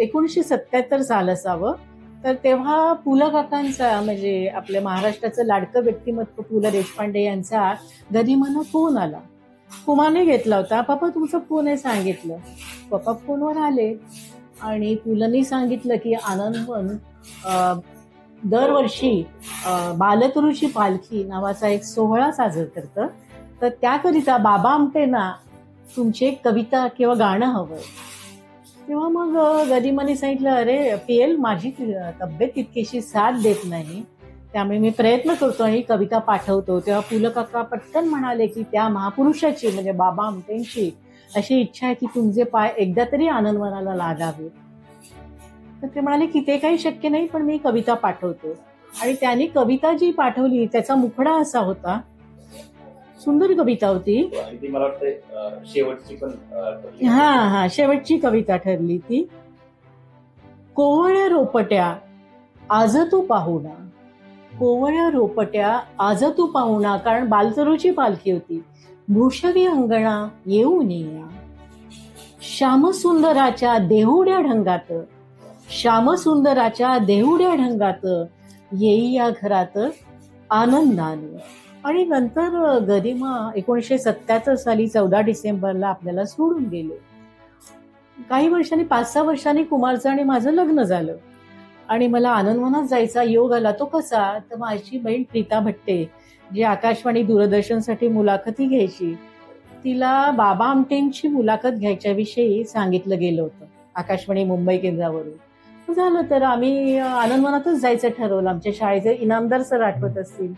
1977 साल असावं. तर तेव्हा पु ल काकांचा म्हणजे आपल्या महाराष्ट्राचं लाडकं व्यक्तिमत्व पु ल देशपांडे यांचा गदिमानं फोन आला. कुमारने घेतला होता. पप्पा तुमचा फोन आहे सांगितलं. पप्पा फोनवर आले आणि पुलंनी सांगितलं की आनंदवन दरवर्षी बालतरूची पालखी नावाचा एक सोहळा साजरा करतं. तर त्याकरिता बाबा आमटेंना तुमची एक कविता किंवा गाणं हवंय. तेव्हा मग गदिमाने सांगितलं, अरे पीएल माझी तब्येत तितकीशी साथ देत नाही, त्यामुळे मी प्रयत्न करतो आणि कविता पाठवतो. तेव्हा पु ल काका पटकन म्हणाले की त्या महापुरुषाची म्हणजे बाबा आमटेंची अशी इच्छा आहे की तुमचे पाय एकदा तरी आनंदवनाला लागावे. तर ते म्हणाले की ते काही शक्य नाही, पण मी कविता पाठवतो. आणि त्यांनी कविता जी पाठवली त्याचा मुखडा असा होता. सुंदर कविता होती. ती मला वाटतं शेवटची पण हा शेवटची कविता ठरली ती. कोवळ्या रोपट्या आज तू पाहुणा, कोवळ्या रोपट्या आज तू पाहुणा, कारण बालतरूची पालखी होती. भूषवी अंगणा येऊन या, श्यामसुंदराच्या देहुड्या ढंगात, श्यामसुंदराच्या देहुड्या ढंगात, येई या घरात आनंदाने. आणि नंतर गदिमा 1977 साली 14 डिसेंबरला आपल्याला सोडून गेले. काही वर्षांनी 5-6 वर्षांनी कुमारचं आणि माझं लग्न झालं आणि मला आनंदवनात जायचा योग आला. तो कसा, तर माझी बहीण प्रीता भट्टे जी आकाशवाणी दूरदर्शनसाठी मुलाखती घ्यायची, तिला बाबा आमटेंची मुलाखत घ्यायच्याविषयी सांगितलं गेलं होतं आकाशवाणी मुंबई केंद्रावरून. झालं तर आम्ही आनंदवनातच जायचं ठरवलं. आमच्या शाळेचे इनामदार सर आठवत असतील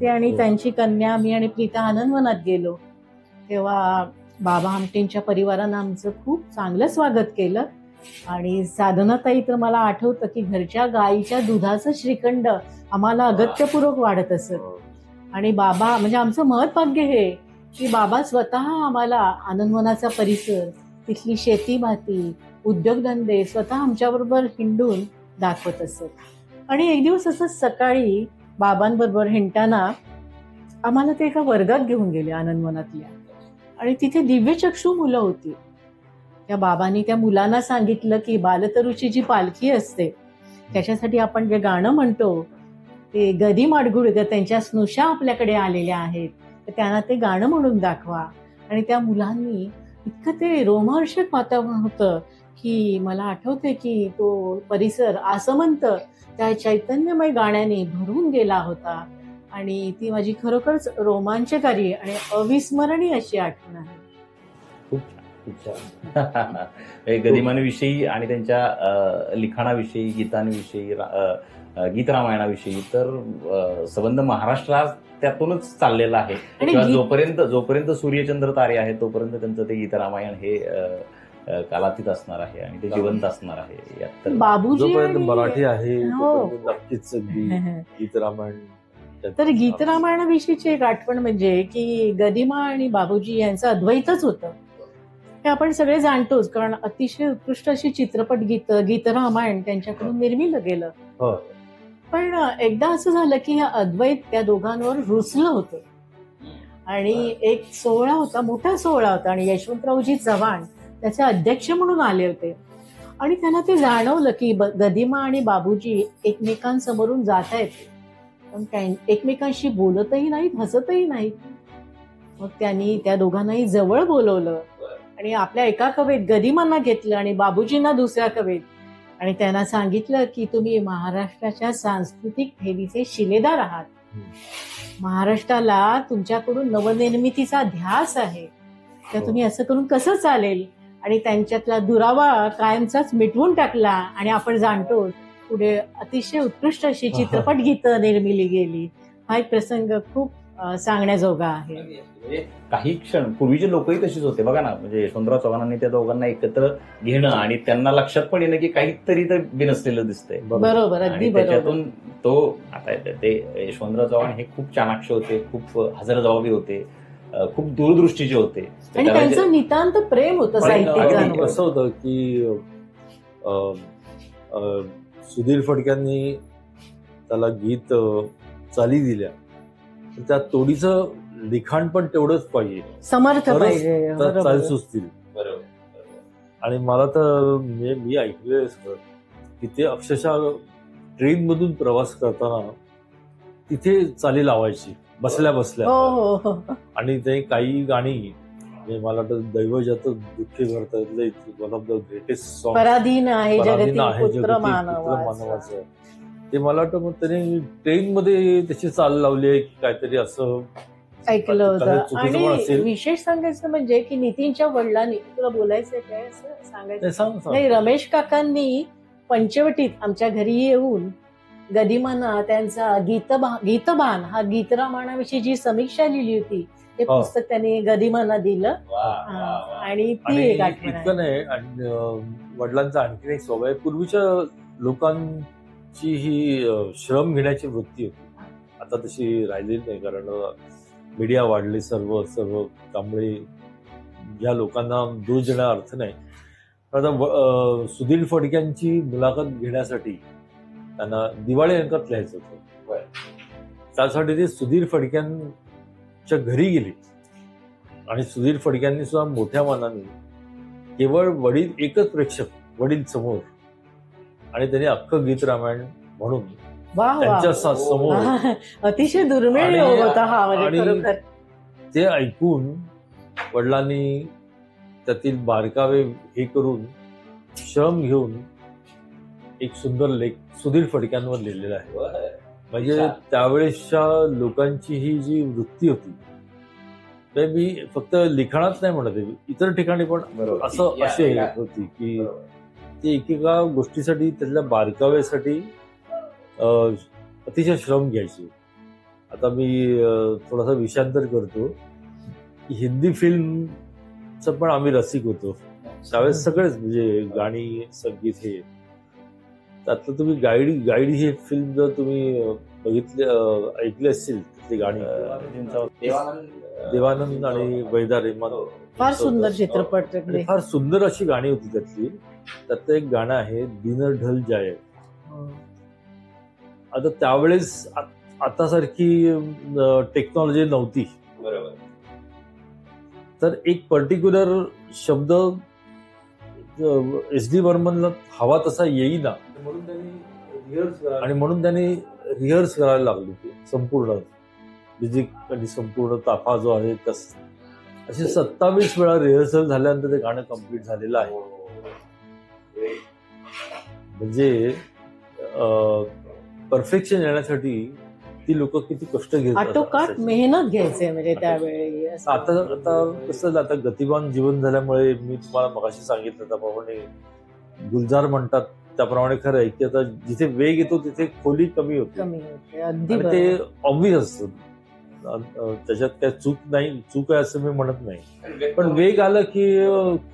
ते आणि त्यांची कन्या, मी आणि प्रीता आनंदवनात गेलो. तेव्हा बाबा आमटेंच्या परिवारानं आमचं खूप चांगलं स्वागत केलं. आणि साधनाताई तर मला आठवतं की घरच्या गाईच्या दुधाचं श्रीखंड आम्हाला अगत्यपूर्वक वाढत असत. आणि बाबा म्हणजे आमचं महत्भाग्य हे की बाबा स्वतः आम्हाला आनंदवनाचा परिसर, तिथली शेती माती, उद्योगधंदे स्वतः आमच्याबरोबर हिंडून दाखवत असत. आणि एक दिवस असंच सकाळी बाबांबरोबर हिंडताना आम्हाला ते एका वर्गात घेऊन गेले आनंदवनातल्या. आणि तिथे दिव्यचक्षू मुलं होती. त्या बाबांनी त्या मुलांना सांगितलं की बालतरूची जी पालखी असते त्याच्यासाठी आपण जे गाणं म्हणतो ते गदी माडगुळकर त्यांच्या स्नुषा आपल्याकडे आलेल्या आहेत, तर त्यांना ते गाणं म्हणून दाखवा. आणि त्या मुलांनी इतकं ते रोमहर्षक वातावरण होतं की मला आठवते की तो परिसर आसमंत त्या चैतन्यमय गाण्याने भरून गेला होता. आणि ती माझी खरोखरच रोमांचकारी आणि अविस्मरणीय अशी आठवण आहे. खूप छान. गदिमांविषयी आणि त्यांच्या लिखाणाविषयी, गीतांविषयी, गीत रामायणाविषयी तर संबंध महाराष्ट्रात त्यातूनच चाललेला आहे. जोपर्यंत सूर्यचंद्र तारे आहेत तोपर्यंत त्यांचं ते गीत रामायण हे कालातीत असणार आहे आणि ते जिवंत असणार आहे. यात बाबूजी जोपर्यंत मराठी आहे नक्कीच गीत रामायण. तर गीत रामायणाविषयीची एक आठवण म्हणजे की गदिमा आणि बाबूजी यांचं अद्वैतच होतं हे आपण सगळे जाणतोच, कारण अतिशय उत्कृष्ट अशी चित्रपट गीत रामायण त्यांच्याकडून निर्मिलं गेलं. पण एकदा असं झालं की हे अद्वैत त्या दोघांवर रुसलं होतं आणि एक सोहळा होता, मोठा सोहळा होता आणि यशवंतरावजी चव्हाण त्याचे अध्यक्ष म्हणून आले होते. आणि त्यांना ते जाणवलं की गदिमा आणि बाबूजी एकमेकांसमोरून जात आहेत, पण एकमेकांशी बोलतही नाहीत, हसतही नाहीत. मग त्यांनी त्या दोघांनाही जवळ बोलवलं आणि आपल्या एका कवेत गदिमांना घेतलं आणि बाबूजींना दुसऱ्या कवेत, आणि त्यांना सांगितलं की तुम्ही महाराष्ट्राच्या सांस्कृतिक ठेवीचे शिलेदार आहात. महाराष्ट्राला तुमच्याकडून नवनिर्मितीचा ध्यास आहे, तर तुम्ही असं करून कसं चालेल. आणि त्यांच्यातला दुरावा कायमचाच मिटवून टाकला आणि आपण जाणतो पुढे अतिशय उत्कृष्ट अशी चित्रपट गीतं निर्मिली गेली. हा एक प्रसंग खूप सांगण्याजोगा आहे. काही क्षण पूर्वीचे लोकही तशीच होते बघा ना. म्हणजे यशवंतराव चव्हाणांनी त्या दोघांना एकत्र घेणं आणि त्यांना लक्षात पण येणं की काहीतरी तर बिनसलेलं दिसतंय. बरोबर, अगदी बरोबर. त्याच्यातून तो आता ते यशवंतराव चव्हाण हे खूप चाणाक्ष होते, खूप हजरजबाबी होते, खूप दूरदृष्टीचे होते आणि त्यांचं नितांत प्रेम होतं साहित्याचं. असं होतं की सुधीर फडक्यांनी त्याला गीत चाली दिल्या, त्या तोडीचं लिखाण पण तेवढंच पाहिजे, समर्थ पाहिजे, चाल सुचतील. बरोबर. आणि मला तर मी ऐकलेलं सगळं की ते अक्षरशः ट्रेनमधून प्रवास करताना तिथे चाली लावायची बसल्या बसल्या. हो हो हो आणि ते काही गाणी म्हणजे मला वाटतं दैवजात दुःखी भरतातले one of the greatest song पराधीन आहे पराधीन जगती आहे पुत्र जगती पुत्र मानवाचा. मानवाचं. ते मला वाटतं मग त्याने ट्रेनमध्ये त्याची चाल लावली आहे की काहीतरी असं ऐकलं होतं. कदाचित चुकीचं पण आणि असेल. विशेष सांगायचं म्हणजे की नितीनच्या वडिलांनी, तुला बोलायचंय काय असं सांगायचं? नाही, सांग सांग. नाही, रमेश काकांनी पंचवटीत आमच्या घरी येऊन गदिमांना त्यांचा गीतबान हा गीतरामायणाविषयी जी समीक्षा लिहिली होती ते हो. पुस्तक त्यांनी गदिमांना दिलं. आणि ती आणि एक आठवण आहे. इतकं नाही, आणि वडिलांचा आणखीन एक स्वभाव आहे. पूर्वीच्या लोकांची ही श्रम घेण्याची वृत्ती होती. आता तशी राहिलेली नाही, कारण मीडिया वाढली, सर्व त्यामुळे या लोकांना दोष देण्याचा अर्थ नाही. आता सुधीर फडक्यांची मुलाखत घेण्यासाठी त्यांना दिवाळी अंकात लिहायचं होतं. त्यासाठी ते सुधीर फडक्यांच्या घरी गेले आणि सुधीर फडक्यांनी सुद्धा मोठ्या मनाने केवळ वडील एकच प्रेक्षक वडील समोर, आणि त्यांनी अख्खं गीत रामायण म्हणून वा वा. त्यांच्या समोर अतिशय दुर्मिळ आणि- योग होता हा, म्हणजे आणि- खरोखर. ते ऐकून वडिलांनी त्यातील बारकावे हे करून श्रम घेऊन एक सुंदर लेख सुधीर फडक्यांवर लिहिलेला आहे. म्हणजे त्यावेळेसच्या लोकांची ही जी वृत्ती होती, ते मी फक्त लिखाणात नाही म्हणत आहे, इतर ठिकाणी पण बरोबर. असं अशी होती की ते एकेका गोष्टीसाठी त्यातल्या बारकाव्यासाठी अतिशय श्रम घ्यायचे. आता मी थोडासा विषयांतर करतो. हिंदी फिल्मचं पण आम्ही रसिक होतो त्यावेळेस, सगळेच म्हणजे गाणी, संगीत हे. त्यातलं तुम्ही गाईड ही फिल्म जर तुम्ही बघितले ऐकले असतील, त्यातली गाणी देवानंद आणि वैदा रेहमान, फार सुंदर चित्रपट आणि फार सुंदर अशी गाणी होती त्यातली. त्यातलं एक गाणं आहे दिन ढल जाय. आता त्यावेळेस आता सारखी टेक्नॉलॉजी नव्हती, बरोबर. तर एक पर्टिक्युलर शब्द एस डी बर्मनला हवा तसा येईना, आणि म्हणून त्यांनी रिहर्स करायला लागली ती संपूर्ण म्युझिक आणि संपूर्ण ताफा जो आहे अशी 27 वेळा रिहर्सल झाल्यानंतर ते गाणं कम्प्लीट झालेलं आहे. म्हणजे परफेक्शन येण्यासाठी ती लोक किती कष्ट घेतात. आटोकाट मेहनत घ्यायचे म्हणजे त्यावेळी असं. आता कसं झालं, आता गतिमान जीवन झाल्यामुळे मी तुम्हाला मगाशी सांगितलं त्याप्रमाणे गुलजार म्हणतात त्याप्रमाणे खरं आहे की आता जिथे वेग येतो तिथे खोली कमी होते, कमी होते. अगदी आणि ते बरोबर. ऑब्व्हियस असतं. त्याच्यात काय चूक आहे असं मी म्हणत नाही, पण वेग आला की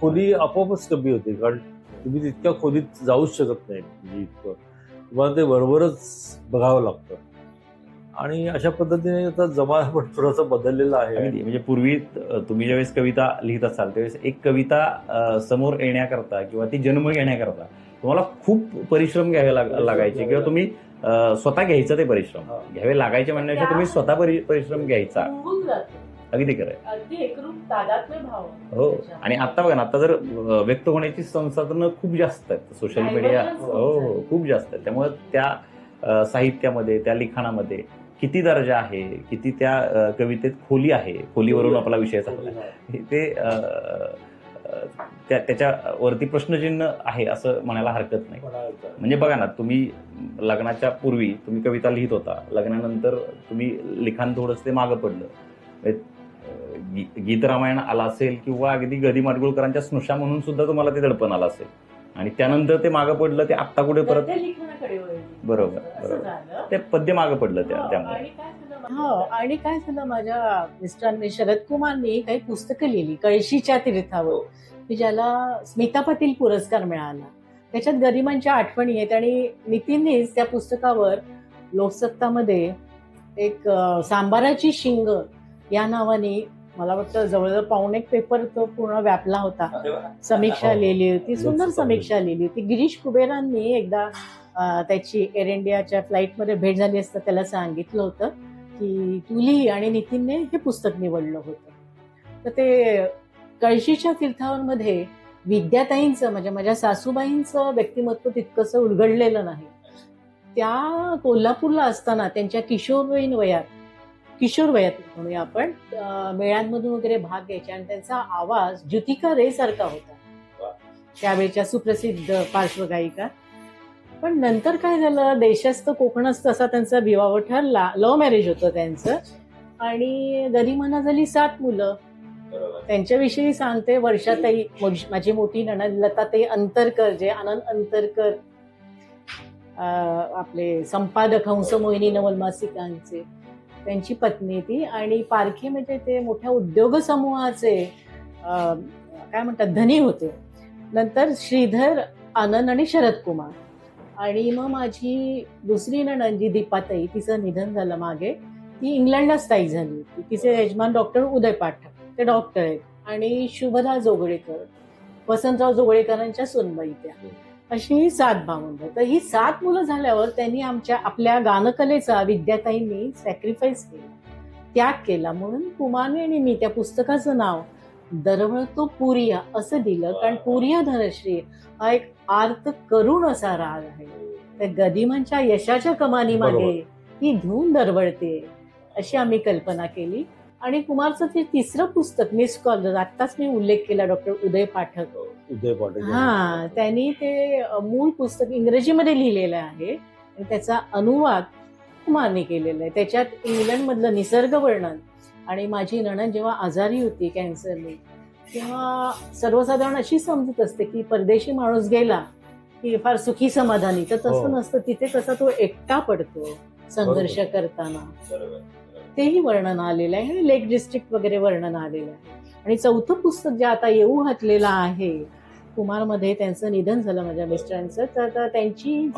खोली आपोआपच कमी होते, कारण तुम्ही तितक्या खोलीत जाऊच शकत नाही. म्हणजे इतकं तुम्हाला ते बरोबरच बघावं लागतं. आणि अशा पद्धतीने आता जमाना पण थोडासा बदललेला आहे. अगदी. म्हणजे पूर्वी तुम्ही ज्यावेळेस कविता लिहित असाल त्यावेळेस एक कविता समोर येण्याकरता किंवा ती जन्म घेण्याकरता तुम्हाला खूप परिश्रम घ्यावे लागायचे, किंवा तुम्ही स्वतः घ्यायचं ते परिश्रम घ्यावे लागायचे म्हणण्यापेक्षा तुम्ही स्वतः परिश्रम घ्यायचा. होऊन जातं. अगदी खरंय. अगदी एकरूप तादात्म्य भाव. हो. आणि आता बघा ना, आता जर व्यक्त होण्याची संसाधनं खूप जास्त आहेत, सोशल मीडिया हो खूप जास्त आहेत. त्यामुळे त्या साहित्यामध्ये, त्या लिखाणामध्ये किती दर्जा आहे, किती त्या कवितेत खोली आहे, खोलीवरून आपला विषय चालला ते त्याच्यावरती प्रश्नचिन्ह आहे असं म्हणायला हरकत नाही. म्हणजे बघा ना, तुम्ही लग्नाच्या पूर्वी तुम्ही कविता लिहित होता, लग्नानंतर तुम्ही लिखाण थोडंसं ते मागं पडलं. गीत रामायण आला असेल किंवा अगदी गदी माडगुळकरांच्या स्नुषा म्हणून सुद्धा तुम्हाला ते दडपण आलं असेल, आणि त्यानंतर ते मागं पडलं, ते आत्ता कुठे परत बरोबर ते पद्य मागं पडलं त्यामुळे. आणि काय झालं, माझ्या मिस्टरांनी शरद कुमारनी काही पुस्तकं लिहिली कळशीच्या तीर्थावर, की ज्याला स्मिता पाटील पुरस्कार मिळाला. त्याच्यात गरिमांच्या आठवणी आहेत, आणि नितीननेच त्या पुस्तकावर लोकसत्तामध्ये एक सांबाराची शिंग या नावाने, मला वाटतं जवळजवळ पाऊण एक पेपर तो पूर्ण व्यापला होता, समीक्षा लिहिली होती, सुंदर समीक्षा लिहिली होती. गिरीश कुबेरांनी एकदा त्याची एअर इंडियाच्या फ्लाईटमध्ये भेट झाली असता त्याला सांगितलं होतं की तू लिही, आणि नितीनने हे पुस्तक निवडलं होतं. तर ते कळशीच्या तीर्थावर मध्ये विद्याताईंचं म्हणजे माझ्या सासूबाईंचं व्यक्तिमत्व तितकंसं उलगडलेलं नाही. त्या कोल्हापूरला असताना त्यांच्या किशोर वयात म्हणूया आपण, मेळ्यांमधून वगैरे भाग घ्यायच्या आणि त्यांचा आवाज ज्योतिका रे सारखा होता, त्यावेळेच्या सुप्रसिद्ध पार्श्वगायिका. पण नंतर काय झालं, देशस्थ कोकणस्थ असा त्यांचा विवाह ठरला. लव्ह मॅरेज होतं त्यांचं आणि गरिमांना झाली 7 मुलं. त्यांच्याविषयी सांगते, वर्षाताई माझी मोठी नणंद, लताताई अंतरकर, जे आनंद अंतरकर आपले संपादक हंस मोहिनी नवल मासिकांचे, त्यांची पत्नी ती. आणि पारखे म्हणजे ते मोठ्या उद्योग समूहाचे काय म्हणतात धनी होते. नंतर श्रीधर, आनंद आणि शरद कुमार. आणि मग माझी दुसरी नणंद जी दीपाताई, तिचं निधन झालं मागे. ती इंग्लंडला स्थायिक झाली होती. तिचे यजमान डॉक्टर उदय पाठक, ते डॉक्टर आहेत. आणि शुभदा जोगळेकर, वसंतराव जोगळेकरांच्या सुनबाई त्या. अशी 7 भावंड. तर ही 7 मुलं झाल्यावर त्यांनी आपल्या गानकलेचा विद्याताईंनी सॅक्रिफाईस केला, त्याग केला. म्हणून कुमारने आणि मी त्या पुस्तकाचं नाव दरवळतो पुरिया असं दिलं, कारण पुरिया धनश्री हा एक आर्त करुण असा राग आहे. त्या गदिमांच्या यशाच्या कमानी मागे ही धून दरवळते, अशी आम्ही कल्पना केली. आणि कुमारचं ते 3रं पुस्तक मिस कॉल, आत्ताच मी उल्लेख केला डॉक्टर उदय पाठक, हा, त्यांनी ते मूळ पुस्तक इंग्रजीमध्ये लिहिलेलं आहे आणि त्याचा अनुवाद कुमारने केलेला आहे. त्याच्यात इंग्लंडमधलं निसर्ग वर्णन. आणि माझी नणंद जेव्हा आजारी होती कॅन्सरने, तेव्हा सर्वसाधारण अशी समजूत असते की परदेशी माणूस गेला की फार सुखी समाधानी, तर तसं नसतं. तिथे कसा तो एकटा पडतो संघर्ष करताना, तेही वर्णन आलेलं आहे. आणि लेक डिस्ट्रिक्ट वगैरे वर्णन आलेलं आहे. आणि 4थं पुस्तक जे आता येऊ घातलेलं आहे, कुमारमध्ये त्यांचं निधन झालं माझ्या मिस्टरांचं, तर त्यांची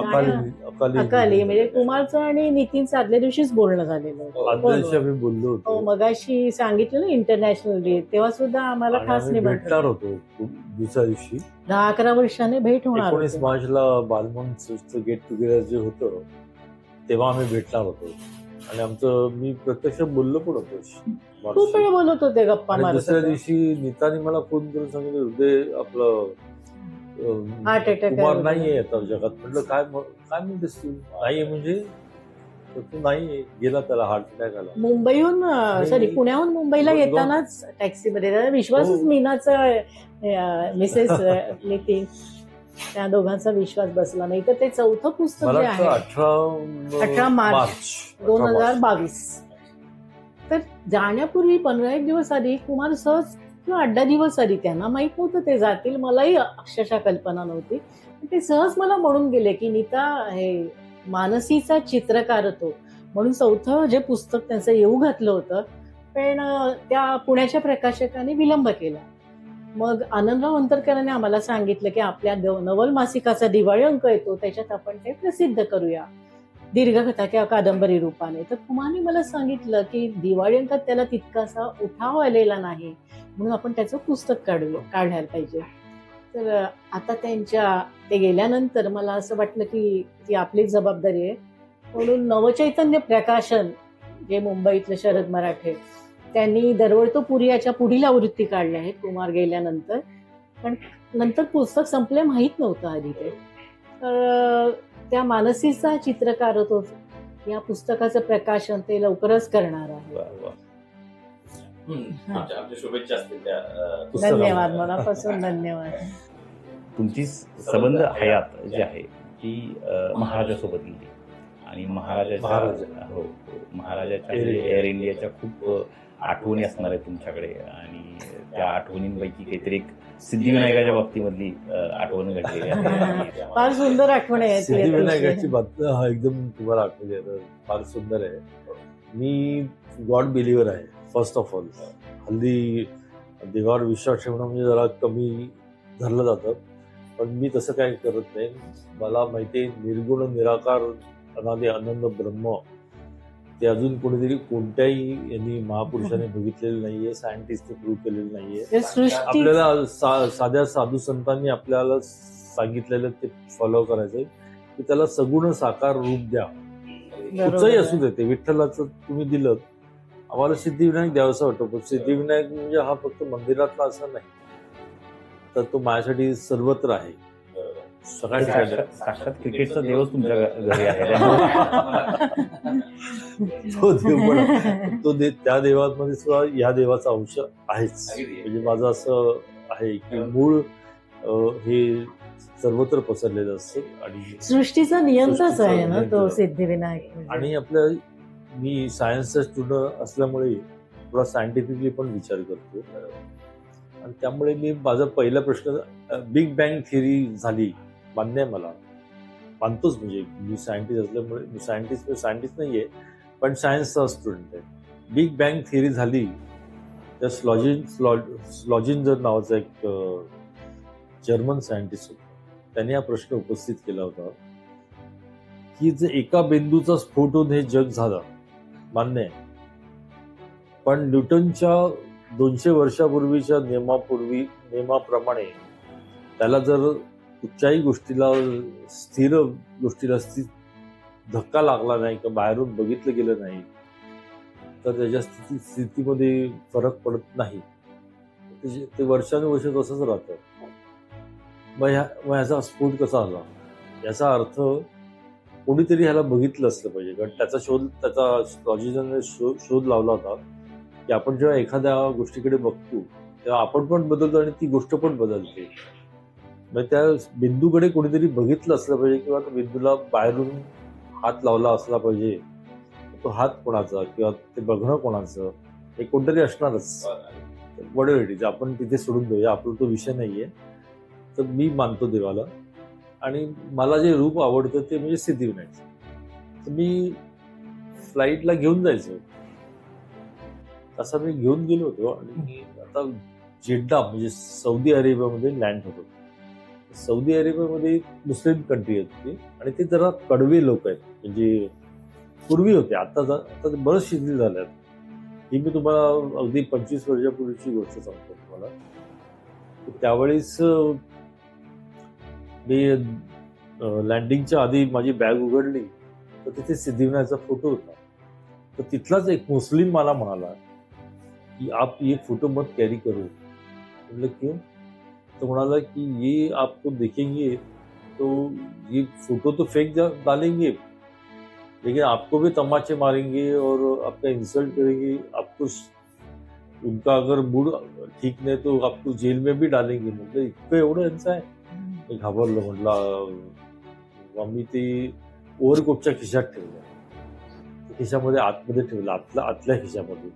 अकाली म्हणजे कुमारचं आणि नितीनचं आदल्या दिवशीच बोलणं झालेलं होतं. हो, मगाशी सांगितलं ना इंटरनॅशनल डे, तेव्हा सुद्धा आम्हाला खास भेटणार होतो दुसऱ्या दिवशी. 10-11 वर्षाने भेट होणार. 19 मार्चला बालमन गेट टुगेदर जे होतं तेव्हा आम्ही भेटणार होतो. आणि आमचं मी प्रत्यक्ष बोललो पण होतो, खूप वेळ बोलत होते, गप्पा मारत. दुसऱ्या दिवशी नीताने मला फोन करून सांगितलं, हृदय आपलं हार्ट अटॅक कुमार नाहीये आता जगात. म्हटलं काय म्हणतेस तू? नाहीये म्हणजे तू नाहीये, गेला, त्याला हार्ट अटॅक आला. मुंबईहून पुण्याहून मुंबईला येतानाच टॅक्सीमध्ये विश्वासच, मीनाचा मिसेस नितीन, त्या दोघांचा विश्वास बसला नाही. तर ते 4थं पुस्तक जे आहे 18 मार्च 2022, तर जाण्यापूर्वी 15-1 दिवस आधी कुमार सहज किंवा 8 दिवस आधी, त्यांना माहित नव्हतं ते जातील, मलाही अक्षरशः कल्पना नव्हती, ते सहज मला म्हणून गेले की नीता, हे मानसीचा चित्रकार तो, म्हणून 4थं जे पुस्तक त्यांचं येऊ घातलं होतं, पण त्या पुण्याच्या प्रकाशकाने विलंब केला. मग आनंदराव अंतरकरांनी आम्हाला सांगितलं की आपल्या नवल मासिकाचा दिवाळी अंक येतो, त्याच्यात आपण ते प्रसिद्ध करूया दीर्घकथा किंवा कादंबरी रूपाने. तर कुमारने मला सांगितलं की दिवाळी अंकात त्याला तितकासा उठाव आलेला नाही, म्हणून आपण त्याचं पुस्तक काढायला पाहिजे. तर आता ते गेल्यानंतर मला असं वाटलं की ती आपलीच जबाबदारी आहे, म्हणून नवचैतन्य प्रकाशन, जे मुंबईतले शरद मराठे, त्यांनी दरवळतो पुरियाच्या पुढील आवृत्ती काढल्या आहेत कुमार गेल्यानंतर. पण नंतर पुस्तक संपले माहीत नव्हतं आधी ते. तर त्या मानसीचा चित्रकार होतो, या पुस्तकाचं प्रकाशन ते लवकरच करणार आहे. शुभेच्छा असतील. धन्यवाद, मनापासून धन्यवाद. तुमची सबंध हयात जी आहे ती महाराजासोबत गेली आणि महाराजाच्या एअर इंडियाच्या खूप आठवणी असणार आहे तुमच्याकडे. आणि त्या आठवणींपैकी काहीतरी एक सिद्धिविनायकाच्या बाबतीमधली आठवण घडलेली आहे. फार सुंदर आठवण आहे सिद्धिविनायकाची बाबतीत. एकदम तुम्हाला आठवली आहे, फार सुंदर आहे. मी गॉड बिलिव्हर आहे फर्स्ट ऑफ ऑल. हल्ली देवावर विश्वास ठेवणं म्हणजे जरा कमी धरलं जातं, पण मी तसं काही करत नाही. मला माहिती आहे निर्गुण निराकार अनादि आनंद ब्रह्म ते अजून कोणीतरी कोणत्याही यांनी महापुरुषाने बघितलेलं नाहीये, सायंटिस्टने प्रूव्ह केलेलं नाहीये. आपल्याला साध्या साधू संतांनी आपल्याला सांगितलेलं ते फॉलो करायचंय की त्याला सगुण साकार रूप द्या. कुठचंही असू दे, ते विठ्ठलाचं तुम्ही दिलं. आम्हाला सिद्धिविनायक द्यावंसं वाटतं, पण सिद्धिविनायक म्हणजे हा फक्त मंदिरातला असं नाही, तर तो माझ्यासाठी सर्वत्र आहे. सगळ्या ठिकाणी साक्षात क्रिकेटचा देवच तुमच्या घरी आहे त्यामुळे तो देव पण त्या देवामध्ये सुद्धा या देवाचा अंश आहेच. म्हणजे माझं असं आहे की मूळ हे सर्वत्र पसरलेलं असतं आणि सृष्टीचा नियंत्रच सृष्टीचा आहे ना तो नियंत्र. सिद्धिविनायक म्हणजे. आणि आपल्या मी सायन्सचा स्टुडंट असल्यामुळे थोडा सायंटिफिकली पण विचार करतो आणि त्यामुळे मी माझा पहिला प्रश्न बिग बँग थिअरी झाली मान्य आहे मला, मानतोच. म्हणजे मी सायंटिस्ट असल्यामुळे मी सायंटिस्ट नाहीये पण सायन्सचा स्टुडंट आहे. बिग बँग थिअरी झाली त्या स्लॉजिंजर नावाचा एक जर्मन सायंटिस्ट होता. त्याने हा प्रश्न उपस्थित केला होता की जे एका बिंदूचा स्फोट होऊन हे जग झालं मान्य आहे, पण न्यूटनच्या 200 वर्षापूर्वीच्या नियमाप्रमाणे त्याला जर कुठच्याही गोष्टीला स्थिर धक्का लागला नाही किंवा बाहेरून बघितलं गेलं नाही तर त्याच्या स्थितीमध्ये फरक पडत नाही. ते वर्षानुवर्ष तसंच राहतं. मग ह्याचा स्फोट कसा आला याचा अर्थ कोणीतरी ह्याला बघितलं असलं पाहिजे. कारण त्याचा लॉजिकने शोध लावला होता की आपण जेव्हा एखाद्या गोष्टीकडे बघतो तेव्हा आपण पण बदलतो आणि ती गोष्ट पण बदलते. मग त्या बिंदूकडे कोणीतरी बघितलं असलं पाहिजे किंवा त्या बिंदूला बाहेरून हात लावला असला पाहिजे. तो हात कोणाचा किंवा ते बघणं कोणाचं हे कोणतरी असणारच. वडील इट इज, आपण तिथे सोडून देऊया, आपला तो विषय नाहीये. तर मी मानतो देवाला आणि मला जे रूप आवडतं ते म्हणजे सिद्धिविनायक. तर मी फ्लाईटला घेऊन जायचो, तसा मी घेऊन गेलो होतो आणि आता जेड्डा म्हणजे सौदी अरेबियामध्ये लँड होतो. सौदी अरेबियामध्ये मुस्लिम कंट्री होती आणि ते जरा कडवे लोक आहेत. म्हणजे पूर्वी होते, आता ते बरंच शिथिल झाल्यात. ही मी तुम्हाला अगदी 25 वर्षापूर्वीची गोष्ट सांगतो तुम्हाला. त्यावेळेस मी लँडिंगच्या आधी माझी बॅग उघडली तर तिथे सिद्धिविनायकचा फोटो होता. तर तिथलाच एक मुस्लिम मला म्हणाला की आप ये फोटो मत कैरी करो. म्हटलं क्यों? तो म्हणाला की ये आपको देखेंगे तो ये फोटो तो फेक डालेंगे लेकिन आपको भी तमाचे मारेंगे और आपका इंसल्ट करेंगे. आपको उनका अगर मूड ठीक नाही तो आपको जेल में भी डालेंगे. म्हटलं इतकं एवढं यांचं आहे. मी घाबरलो. म्हटलं मी ते ओव्हरकोटच्या खिशात ठेवलं, खिशामध्ये आतमध्ये ठेवलं, आतल्या खिशामध्ये.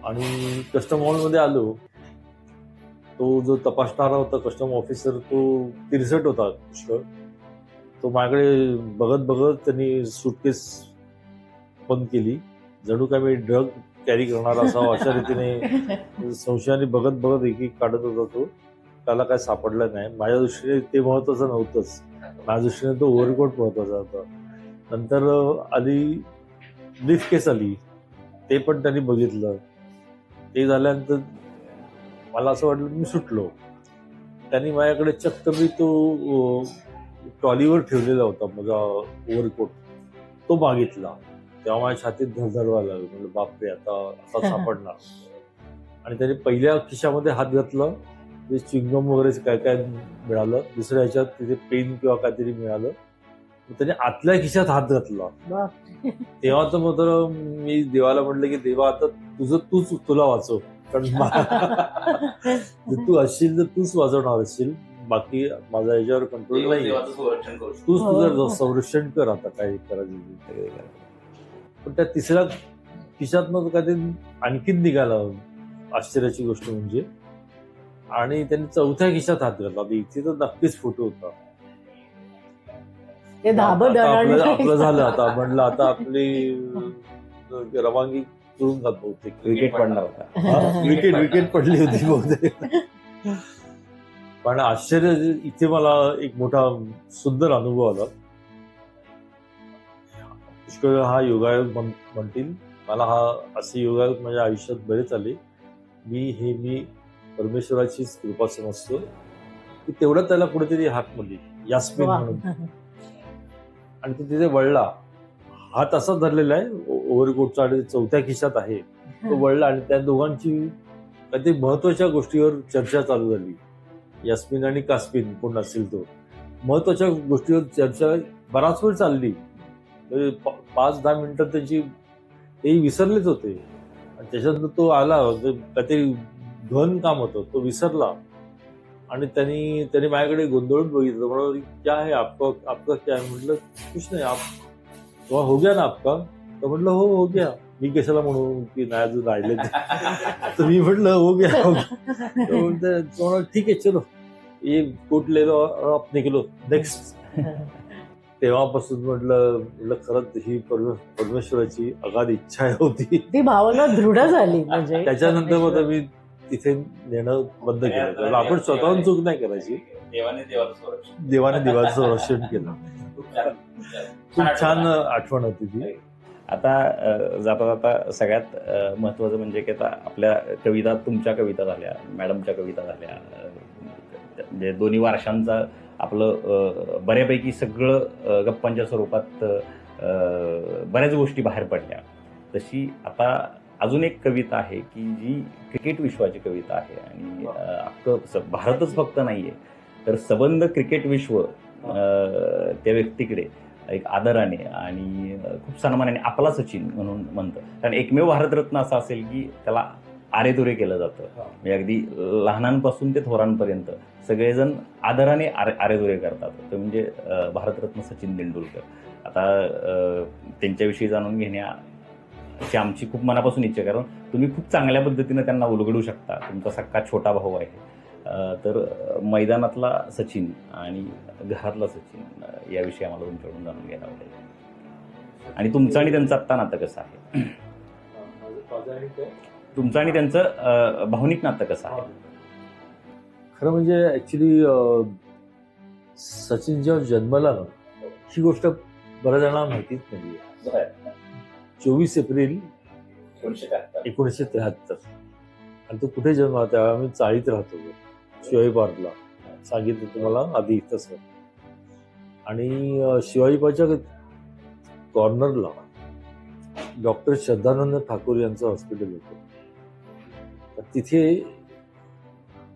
आणि कस्टम हॉलमध्ये आलो. तो जो तपासणारा होता कस्टम ऑफिसर तो तिरसट होता पुष्कळ. तो माझ्याकडे बघत बघत त्यांनी सुटकेस बंद केली, जणू काय मी ड्रग कॅरी करणार असावं अशा रीतीने संशयाने बघत बघत एक एक काढत होता तो. त्याला काय सापडलं नाही. माझ्या दृष्टीने ते महत्वाचं नव्हतंच, माझ्या दृष्टीने तो ओव्हरकोट महत्वाचा होता. नंतर आली ब्रीफ केस आली, ते पण त्यांनी बघितलं. ते झाल्यानंतर मला असं वाटलं मी सुटलो. त्यांनी माझ्याकडे चक्क मी तो ट्रॉलीवर ठेवलेला होता माझा ओव्हरकोट, तो मागितला. तेव्हा माझ्या छातीत धडधड व्हायला लागली. म्हणजे बापरे, आता सापडणार. आणि त्याने पहिल्या खिशामध्ये हात घातला, ते च्युइंगम वगैरे काय काय मिळालं. दुसऱ्या ह्याच्यात तिथे पेन किंवा काहीतरी मिळालं. त्याने आतल्या खिशात हात घातला. तेव्हा तर मात्र मी देवाला म्हटलं की देवा आता तुला वाचव. कारण तू असशील तर तूच वाचवणार असशील, बाकी माझा याच्यावर कंट्रोल नाही. तूच तुझं संरक्षण कर, आता काय करायचं. पण त्या तिसऱ्या खिशात मग काहीतरी आणखीन निघाला आश्चर्याची गोष्ट म्हणजे. आणि त्यांनी चौथ्या खिशात हात घातला. इथे तर नक्कीच फोटो होता. आपलं झालं. आता म्हणलं आता आपली रवानगी करून जात बहुतेक. विकेट पडणार होता. विकेट पडली होती बहुतेक. पण आश्चर्य इथे मला एक मोठा सुंदर अनुभव आला. पुष्कळ हा योगायोग म्हणतील मला. हा असे योगायोग माझ्या आयुष्यात बरेच आले. मी परमेश्वराचीच कृपा समजतो की तेवढं त्याला कुठेतरी हाक म्हणली यास्मिन म्हणून. आणि तो तिथे वळला. हात असा धरलेला आहे ओव्हरकोटचा आणि चौथ्या खिशात आहे. तो वळला आणि त्या दोघांची काहीतरी महत्वाच्या गोष्टीवर चर्चा चालू झाली. यास्मिन आणि कास्मिन कोण असेल तो, महत्वाच्या गोष्टीवर चर्चा बराच वेळ चालली. म्हणजे 5-10 मिनिटं त्याची तेही विसरलेच होते. आणि त्याच्यानंतर तो आला, काहीतरी घन काम होतं, तो विसरला आणि त्याने माझ्याकडे गोंधळून बघितलं. म्हणून क्या है आपका आपका क्या है? म्हटलं कुछ नाही, आप तो हो गया ना आपका? तर म्हटलं हो गया. मी कशाला म्हणू की नाही अजून राहिले ते. तर मी म्हटलं हो गया हो गया. तो म्हणला ठीक आहे चलो ये कोट ले लो और आप निकलो नेक्स्ट. तेव्हापासून म्हटलं खरंच ही परमेश्वराची अगाध इच्छा होती. ती भावना दृढ झाली म्हणजे त्याच्यानंतर मग मी तिथे नेणं बंद केलं. कारण आपण स्वतःहून चूक नाही करायची. देवाने देवाचं संरक्षण केलं. खूप छान आठवण होती ती. आता जाता जाता सगळ्यात महत्वाचं म्हणजे की आता आपल्या कविता, तुमच्या कविता झाल्या, मॅडमच्या कविता झाल्या, म्हणजे दोन्ही वर्षांचा आपलं बऱ्यापैकी सगळं गप्पांच्या स्वरूपात बऱ्याच गोष्टी बाहेर पडल्या. तशी आता अजून एक कविता आहे की जी क्रिकेट विश्वाची कविता आहे आणि अख्खं भारतच फक्त नाहीये तर सबंध क्रिकेट विश्व त्या व्यक्तीकडे एक आदराने आणि खूप सन्मानाने आपला सचिन म्हणून म्हणतं. कारण एकमेव भारतरत्न असं असेल की त्याला आरेतुरे केलं जातं. म्हणजे अगदी लहानांपासून ते थोरांपर्यंत सगळेजण आदराने आरेतुरे करतात. ते म्हणजे भारतरत्न सचिन तेंडुलकर. आता त्यांच्याविषयी जाणून घेण्याची आमची खूप मनापासून इच्छा आहे. कारण तुम्ही खूप चांगल्या पद्धतीनं त्यांना उलगडू शकता. तुमचा सक्का छोटा भाऊ आहे. तर मैदानातला सचिन आणि घरातला सचिन याविषयी आम्हाला तुमच्याकडून जाणून घ्यायला आवडेल. आणि तुमचं आणि त्यांचं आत्ता नातं कसं आहे? तुमचं आणि त्यांचं भावनिक नातं कसं आहे? खरं म्हणजे ऍक्च्युली सचिन जेव्हा जन्मला ना, ही गोष्ट बऱ्याच जणांना माहितीच नाहीये. 24 एप्रिल 1973. आणि तो कुठे जन्मला? तेव्हा आम्ही चाळीत राहतो, शिवाजी पार्कला. सांगितलं तुम्हाला आधी इथंच. आणि शिवाजी पार्कच्या कॉर्नरला डॉक्टर श्रद्धानंद ठाकूर यांचं हॉस्पिटल होतं. तर तिथे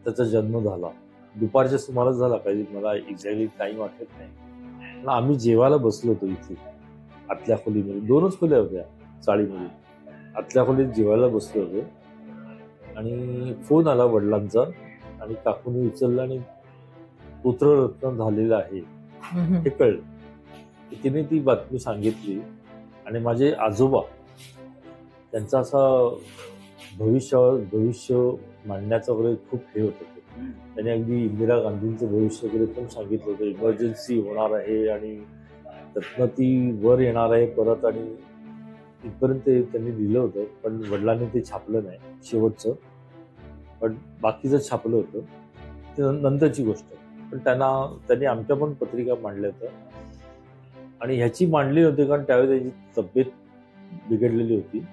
त्याचा जन्म झाला. दुपारच्या सुमारास झाला पाहिजे, मला एक्झॅक्टली टाइम आठवत नाही. पण आम्ही जेवायला बसलो होतो इथे आतल्या खोलीमध्ये. 2च खोल्या होत्या चाळीमध्ये. आतल्या खोलीत जेवायला बसलो होतो आणि फोन आला वडिलांचा आणि काकूने उचलला आणि पुत्ररत्न झालेलं आहे हे कळलं. तिने ती बातमी सांगितली आणि माझे आजोबा त्यांचा असा भविष्य मांडण्याचा वगैरे खूप हे होत होतं. त्यांनी अगदी इंदिरा गांधींचं भविष्य वगैरे पण सांगितलं होतं. इमर्जन्सी होणार आहे आणि त्यातनं ती वर येणार आहे परत, आणि इथपर्यंत त्यांनी दिलं होतं. पण वडिलांनी ते छापलं नाही शेवटचं, पण बाकीचं छापलं होतं. ते नंतरची गोष्ट. पण त्यांनी आमच्या पण पत्रिका मांडल्या होत्या आणि ह्याची मांडली नव्हती कारण त्यावेळी त्याची तब्येत बिघडलेली होती.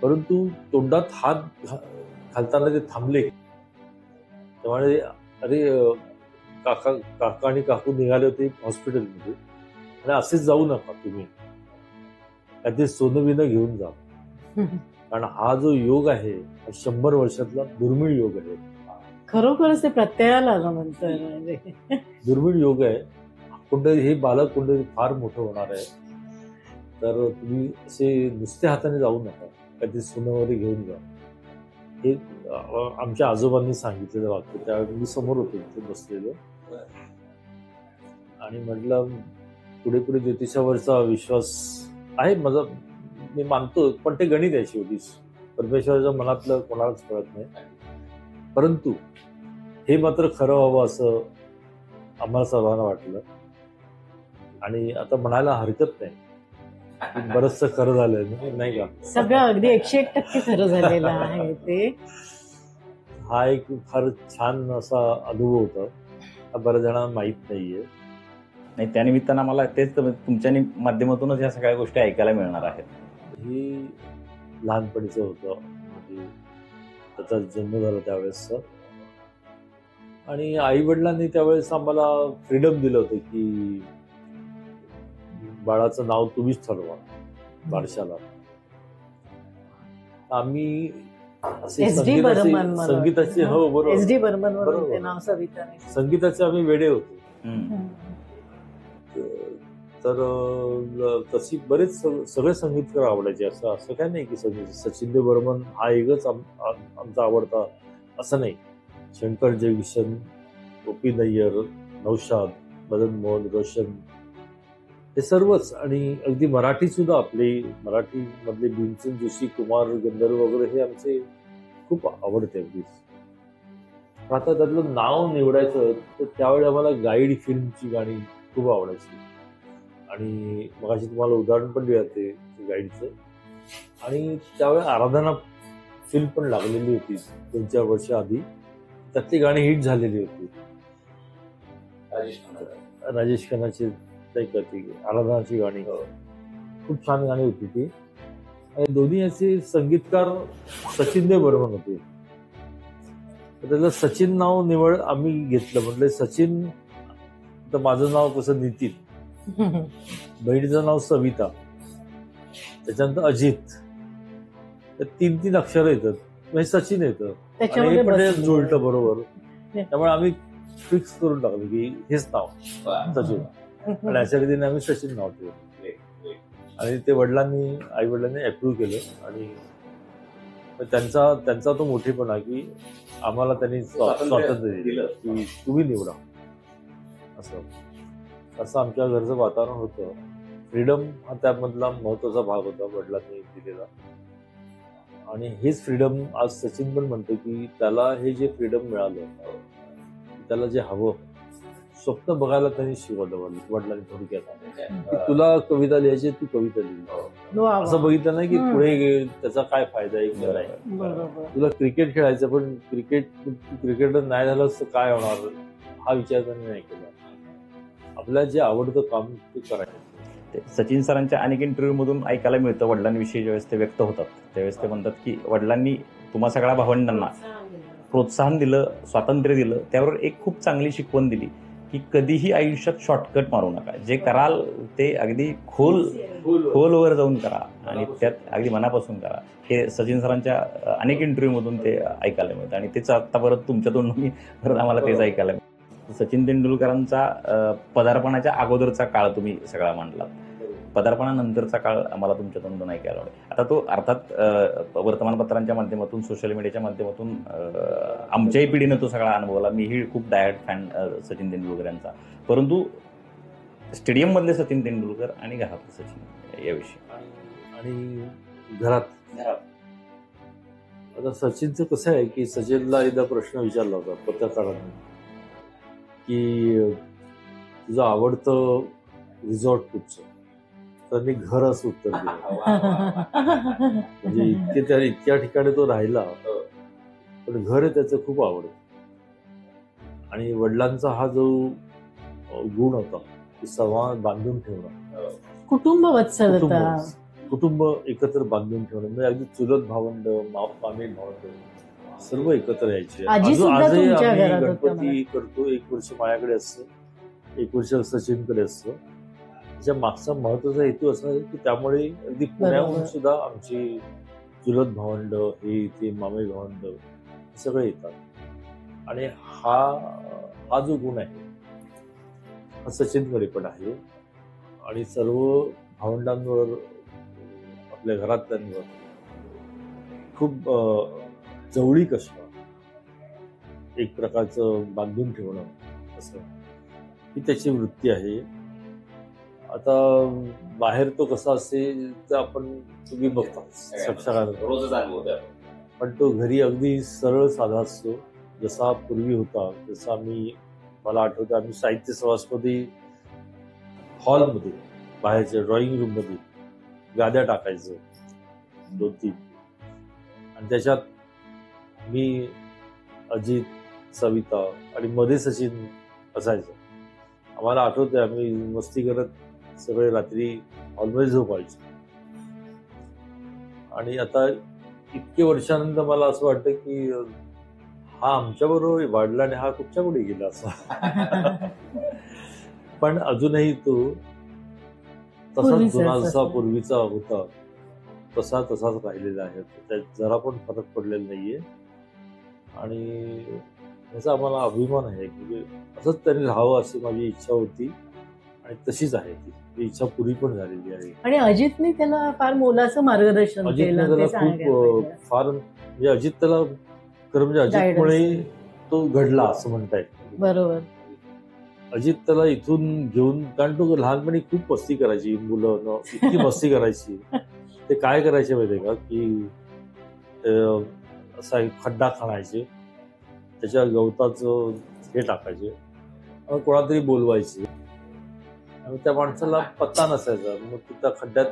परंतु तोंडात हात घालताना ते थांबले. त्यामुळे अरे काका आणि काकू निघाले होते हॉस्पिटलमध्ये आणि असेच जाऊ नका तुम्ही, काहीतरी सोनं बिनं घेऊन जा. कारण हा जो योग आहे हा 100 वर्षातला दुर्मिळ योग आहे. खरोखरच ते प्रत्ययाला आलं म्हणतोय म्हणजे दुर्मिळ योग आहे. कुठे हे बालक कुठे फार मोठं होणार आहे. तर तुम्ही असे नुसत्या हाताने जाऊ नका, काहीतरी सोनं वगैरे घेऊन जा. हे आमच्या आजोबांनी सांगितलेलं वाक्य. त्यावेळी मी समोर होतो तिथे बसलेलो आणि म्हटलं पुढे पुढे ज्योतिषावरचा विश्वास आहे माझा, मी मानतो, पण ते गणित आहे शेवटी. परमेश्वराच्या मनातलं कोणालाच कळत नाही. परंतु हे मात्र खरं व्हावं असं आम्हाला सर्वांना वाटलं आणि आता म्हणायला हरकत नाही बरंचसं खरं झालंय, नाही का? सगळं अगदी 101% खरं झालेलं आहे ते. हा एक फार छान असा अनुभव होता. हा बऱ्याच जणांना माहीत नाहीये. नाही, त्यानिमित्तानं मला तेच तुमच्या माध्यमातूनच या सगळ्या गोष्टी ऐकायला मिळणार आहेत. ही लहानपणीचं होतं, म्हणजे त्याचा जन्म झाला त्यावेळेस. आणि आई वडिलांनी त्यावेळेस आम्हाला फ्रीडम दिलं होतं की बाळाचं नाव तुम्हीच ठरवा बारशाला. आम्ही असे SD बर्मन मला संगीताचे वाटतं. हो बरोबर SD बर्मन वरून बरोबर. ते नाव सविता नाही. संगीताचे आम्ही वेडे होतो. हम्म. तर तशी बरेच सगळे संगीतकार आवडायचे. असं असं काय नाही की सचिन देव बर्मन हा एकच आमचा आवडता असं नाही. शंकर जयकिशन, गोपी नय्यर, नौशाद, मदन मोहन, रोशन हे सर्वच, आणि अगदी मराठी सुद्धा आपले मराठी मधले भीमसेन जोशी, कुमार गंधर्व वगैरे हे आमचे खूप आवडते अगदीच. पण आता त्यातलं नाव निवडायचं तर त्यावेळी आम्हाला गाईड फिल्मची गाणी खूप आवडायची. आणि मगाशी तुम्हाला उदाहरण पण दिलं ते गाईडचं. आणि त्यावेळी आराधना फिल्म पण लागलेली होती 2-4 वर्ष आधी. त्यातली गाणी हिट झालेली होती. राजेश खन्नाची आराधनाची गाणी खूप छान गाणी होती ती. आणि दोन्ही याचे संगीतकार सचिन देव बर्मन होते. तर त्याला सचिन नाव निवड आम्ही घेतलं. म्हटलं सचिन, तर माझं नाव कसं नितीन, बहिणीचं नाव सविता, त्याच्यानंतर अजित, तर 3 अक्षर येतात म्हणजे सचिन येतं. आणि त्याच्यामध्ये हे पण बसलं. जुळतं बरोबर. त्यामुळे आम्ही फिक्स करून टाकलं की हेच नाव सचिन. आणि अशा रीतीने आम्ही सचिन नाव ठेवलं. आणि ते आई वडिलांनी अप्रूव्ह केलं. आणि त्यांचा तो मोठेपणा की आम्हाला त्यांनी स्वातंत्र्य दिलं की तुम्ही निवडा. असं आमच्या घरचं वातावरण होतं. फ्रीडम हा त्यामधला महत्वाचा भाग होता वडिलांनी दिलेला. आणि हेच फ्रीडम आज सचिन पण म्हणतो की त्याला हे जे फ्रीडम मिळालं, त्याला जे हवं, स्वप्न बघायला त्यांनी शिकवलं वडिलांनी थोडक्यात. तुला कविता लिहायची, तू कविता लिहिली. असं बघितलं नाही की पुढे त्याचा काय फायदा आहे. तुला क्रिकेट खेळायचं, पण क्रिकेटर नाही झालं तर काय होणार हा विचार त्यांनी नाही केला. आपल्याला जे आवडतं काम ते करायचं. सचिन सरांच्या अनेक इंटरव्ह्यू मधून ऐकायला मिळतं वडिलांविषयी ज्यावेळेस ते व्यक्त होतात त्यावेळेस ते म्हणतात की वडिलांनी तुम्हा सगळ्या भावंडांना प्रोत्साहन दिलं, स्वातंत्र्य दिलं. त्यावर एक खूप चांगली शिकवण दिली की कधीही आयुष्यात शॉर्टकट मारू नका. जे कराल ते अगदी खोलवर जाऊन करा आणि त्यात अगदी मनापासून करा. हे सचिन सरांच्या अनेक इंटरव्ह्यू मधून ते ऐकायला मिळतं आणि तेच आता परत तुमच्या तोंडून परत आम्हाला तेच ऐकायला मिळतं. सचिन तेंडुलकरांचा पदार्पणाच्या अगोदरचा काळ तुम्ही सगळा मांडला, पदार्पणानंतरचा काळ आम्हाला तुमच्या तोंडून ऐकायला आवडेल. आता तो अर्थात वर्तमानपत्रांच्या माध्यमातून, सोशल मीडियाच्या माध्यमातून आमच्याही पिढीनं तो सगळा अनुभवला. मीही खूप डायट फॅन सचिन तेंडुलकरांचा. परंतु स्टेडियम मधले सचिन तेंडुलकर आणि घरातले सचिन याविषयी आणि घरात आता सचिनचं कसं आहे की सचिनला एकदा प्रश्न विचारला होता पत्रकारांनी की तुझं आवडतं रिसॉर्ट कुठचं, त्यांनी घर असं उत्तर दिलं. म्हणजे इतक्या ठिकाणी तो राहिला, पण घर त्याचं खूप आवडतं. आणि वडिलांचा हा जो गुण होता की संवाद बांधून ठेवणं, कुटुंब वत्सलता, कुटुंब एकत्र बांधून ठेवणं. म्हणजे अगदी चुलत भावंड, मामी भावंड सर्व एकत्र यायचे. आजही आम्ही गणपती करतो. 1 वर्ष माझ्याकडे असतं, 1 वर्ष सचिनकडे असतं. त्याच्या मागचा महत्वाचा हेतू असा आहे की त्यामुळे अगदी पुण्याहून सुद्धा आमची चुलत भावंड, हे ते मामे भावंड सगळे येतात. आणि हा जो गुण आहे हा सचिनकडे पण आहे. आणि सर्व भावंडांवर, आपल्या घरातल्यांवर खूप जवळीक असणं, एक प्रकारचं बांधून ठेवणं, असं ही त्याची वृत्ती आहे. आता बाहेर तो कसा असेल तर तुम्ही बघता रोजच अनुभव, पण तो घरी अगदी सरळ साधा असतो, जसा पूर्वी होता. जसा मला आठवतं आम्ही साहित्य सभासमध्ये हॉलमध्ये, बाहेरच्या ड्रॉइंग रूम मध्ये गाद्या टाकायचं 2-3, आणि त्याच्यात मी, अजित, सविता आणि मध्ये सचिन असायचं. आम्हाला आठवतंय आम्ही मस्ती करत सगळे रात्री हॉलमध्ये झोपायचो. आणि आता इतके वर्षानंतर मला असं वाटतं की हा आमच्याबरोबर वाढला आणि हा कुठच्या कुठे गेला असा. पण अजूनही तो तसाच जुना जसा पूर्वीचा होता तसाच राहिलेला आहे. त्यात जरा पण फरक पडलेला नाहीये आणि याचा आम्हाला अभिमान आहे की असंच त्यांनी राहावं अशी माझी इच्छा होती आणि तशीच आहे ती इच्छा पुरी पण झालेली आहे. आणि अजितने त्याला फार मोलाचं मार्गदर्शन अजितने केलं त्याला ते सांगायला खूप पाहिजे. फार म्हणजे अजित त्याला खरं म्हणजे अजितमुळे Guidance. तो घडला असं म्हणता येईल. बरोबर. अजित त्याला इथून घेऊन, कारण तो लहानपणी खूप मस्ती करायची, मुलं इतकी मस्ती करायची. ते काय करायचे माहितीये का की असा एक खड्डा खणायचे, त्याच्या गवताचं हे टाकायचे आणि कोणातरी बोलवायचे आणि त्या माणसाला पत्ता नसायचा. मग त्या खड्ड्यात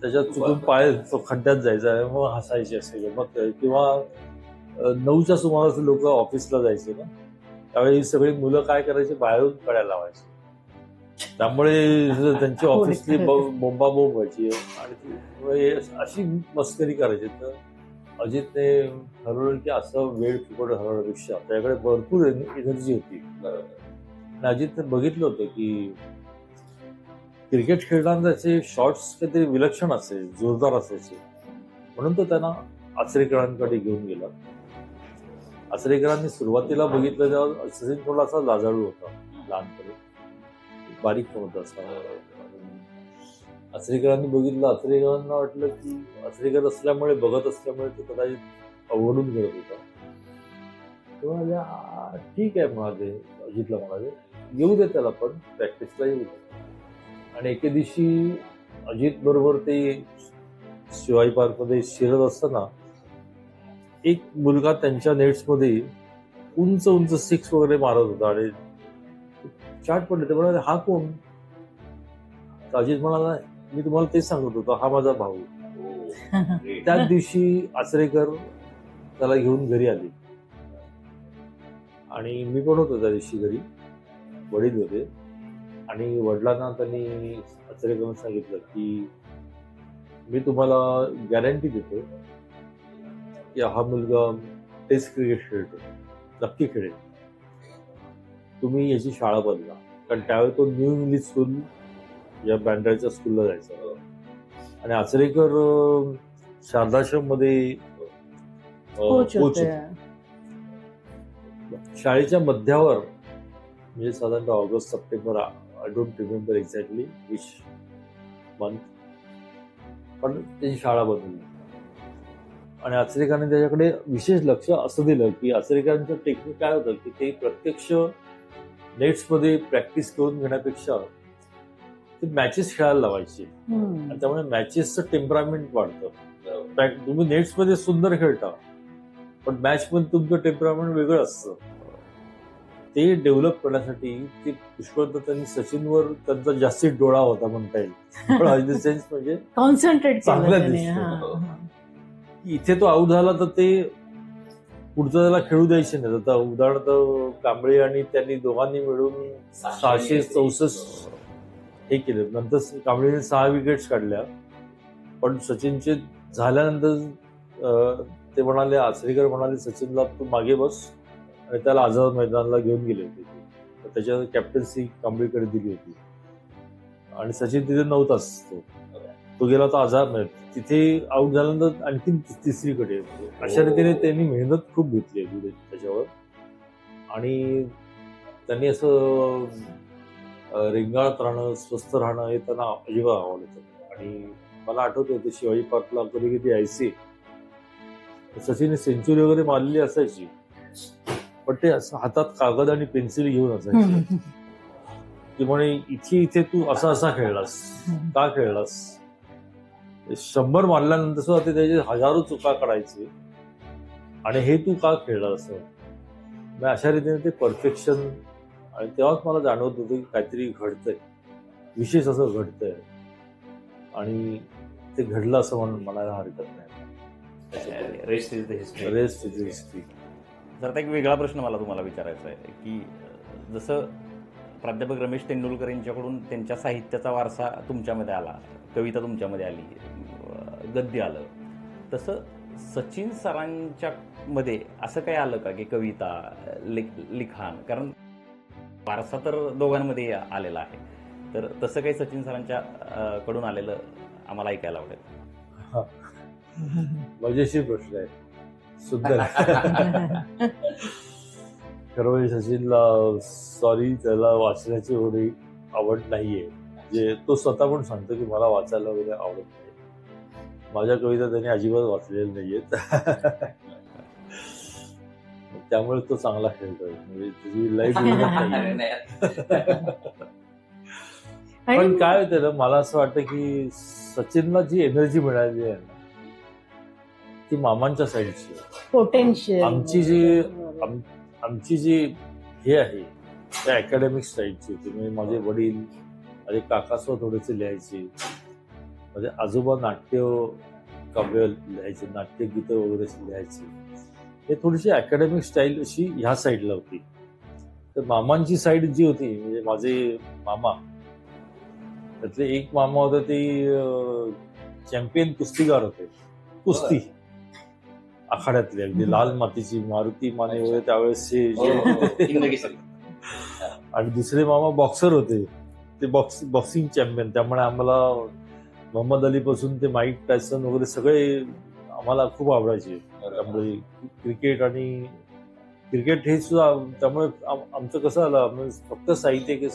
त्याच्यात चुकून पाय तो खड्ड्यात जायचा, मग हसायचे असे. मग किंवा 9च्या सुमारास लोक ऑफिसला जायचे ना, त्यावेळी सगळी मुलं काय करायचे, बाहेरून कड्या लावायचे. त्यामुळे त्यांची ऑफिसची बोंबाबोंब व्हायची आणि अशी मस्करी करायची. तर अजितने ठरवलं की असं वेळ फुकट घालवण्यापेक्षा त्याच्याकडे भरपूर एनर्जी होती आणि अजितने बघितलं होतं की क्रिकेट खेळताना त्याचे शॉट्स काहीतरी विलक्षण असायचे, जोरदार असायचे. म्हणून तो त्यांना आचरेकरांकडे घेऊन गेला. आचरेकरांनी सुरुवातीला बघितलं तेव्हा सचिन थोडासा लाजाळू होता, लहानपणी बारीक होता असा. आचरेकरांनी बघितलं, आचरेकरांना वाटलं की आचरेकर असल्यामुळे, बघत असल्यामुळे तो कदाचित अवघडून गेला होता. तेव्हा ठीक आहे म्हणाले, अजितला म्हणाले येऊ दे त्याला, पण प्रॅक्टिसला येऊ दे. आणि एके दिवशी अजित बरोबर ते शिवाजी पार्कमध्ये शिरत असताना एक मुलगा त्यांच्या नेट्समध्ये उंच उंच सिक्स वगैरे मारत होता आणि चाट पडले. ते म्हणाले हा कोण? तर अजित म्हणाला मी तुम्हाला तेच सांगत होतो, हा माझा भाऊ. त्याच दिवशी आचरेकर त्याला घेऊन घरी आले आणि मी पण होतो त्या दिवशी घरी, वडील होते. आणि वडिलांना त्यांनी आचरेकरांना सांगितलं की मी तुम्हाला गॅरंटी देतो की हा मुलगा टेस्ट क्रिकेट खेळतो, नक्की खेळेल. तुम्ही याची शाळा बदला. कारण त्यावेळी तो न्यू इंग्लिश स्कूल या बँड्राच्या स्कूलला जायचा आणि आचरेकर शारदाश्रम मध्ये कोच कोच होते. शाळेच्या मध्यावर, म्हणजे साधारणतः August September, I don't remember exactly which month, पण त्याची शाळा बदलली. आणि आचरेकरांनी त्याच्याकडे विशेष लक्ष असं दिलं की आचरेकरांचं टेक्निक काय होतं की ते प्रत्यक्ष नेट्समध्ये प्रॅक्टिस करून घेण्यापेक्षा ते मॅचेस खेळायला लावायचे. आणि त्यामुळे मॅचेसचं टेम्परामेंट वाढतं. तुम्ही नेट्समध्ये सुंदर खेळता, पण मॅच मध्ये तुमचं टेम्परामेंट वेगळं असतं. ते डेव्हलप करण्यासाठी ते पुष्कळदा त्यांनी सचिनवर त्यांचा जास्तीत डोळा होता म्हणता येईल. पण इन द सेन्स म्हणजे कॉन्सन्ट्रेट चांगल्या केलं दृष्टीने. इथे तो आऊट झाला तर ते पुढचं त्याला खेळू द्यायचे नाही. आता उदाहरणार्थ कांबळे आणि त्यांनी दोघांनी मिळून 664 हे केले. नंतर कांबळेने 6 विकेट्स काढल्या, पण सचिनचे झाल्यानंतर ते म्हणाले, आचरेकर म्हणाले सचिनला तू मागे बस, आणि त्याला आझाद मैदानाला घेऊन गेले होते. तर त्याच्या कॅप्टन्सी कांबळेकडे दिली होती आणि सचिन तिथे नव्हताच. तो गेला होता आझाद मैदान. तिथे आऊट झाल्यानंतर आणखी तिसरीकडे. अशा रीतीने त्यांनी मेहनत खूप घेतली त्याच्यावर आणि त्यांनी असं रेंगाळत राहणं, स्वस्थ राहणं हे त्यांना अजिबात आवडतं. आणि मला आठवतं ते शिवाजी पार्कला कधी कधी यायचे, सचिनने सेंचुरी वगैरे मारलेली असायची, पण ते असं हातात कागद आणि पेन्सिल घेऊन असायचे की म्हणे इथे तू असा खेळलास, का खेळलास. 100 मारल्यानंतर सुद्धा ते त्याचे हजारो चुका काढायचे आणि हे तू का खेळला असं. अशा रीतीने ते परफेक्शन. आणि तेव्हाच मला जाणवत होतं की काहीतरी घडतंय, विशेष असं घडतंय आणि ते घडलं असं म्हणायला हरकत नाही. Rest is the history. Rest is the history. जर आता एक वेगळा प्रश्न मला तुम्हाला विचारायचा आहे की जसं प्राध्यापक रमेश तेंडुलकर यांच्याकडून त्यांच्या साहित्याचा वारसा तुमच्यामध्ये आला, कविता तुमच्यामध्ये आली, गद्य आलं, तसं सचिन सरांच्या मध्ये असं काही आलं का की कविता, लिखाण, कारण वारसा तर दोघांमध्ये आलेला आहे, तर तसं काही सचिन सरांच्या कडून आलेलं आम्हाला ऐकायला आवडेल. मजेशीर प्रश्न आहे, सुंदर आहे. खरं म्हणजे सचिनला सॉरी, त्याला वाचण्याची एवढी आवड नाहीये. म्हणजे तो स्वतः पण सांगतो की मला वाचायला वगैरे आवडत नाही. माझ्या कविता त्याने अजिबात वाचलेल्या नाहीयेत. त्यामुळे तो चांगला खेळतोय, म्हणजे तुझी लाईफ नाहीये. पण काय होतं ना, मला असं वाटतं की सचिनला जी एनर्जी मिळाली आहे ना, ती मामांच्या साईडची आहे. पोटेन्शियल आमची जी हे आहे त्या अकॅडमिक साईडची होती. म्हणजे माझे वडील, माझे काकासो थोडेसे लिहायचे, माझे आजोबा नाट्य काव्य लिहायचे, नाट्यगीतं वगैरे लिहायचे. हे थोडीशी अकॅडमिक स्टाईल अशी ह्या साईडला होती. तर मामांची साईड जी होती, म्हणजे माझे मामा, त्यातले एक मामा होते ते चॅम्पियन कुस्तीगार होते, कुस्ती आखाड्यातले, अगदी लाल मातीची मारुती माने वगैरे त्यावेळेस आणि दुसरे मामा बॉक्सर होते, ते बॉक्सिंग चॅम्पियन. त्यामुळे आम्हाला मोहम्मद अली पासून ते माईक टायसन वगैरे सगळे आम्हाला खूप आवडायचे. त्यामुळे क्रिकेट हे सुद्धा, त्यामुळे आमचं कसं आलं, फक्त साहित्य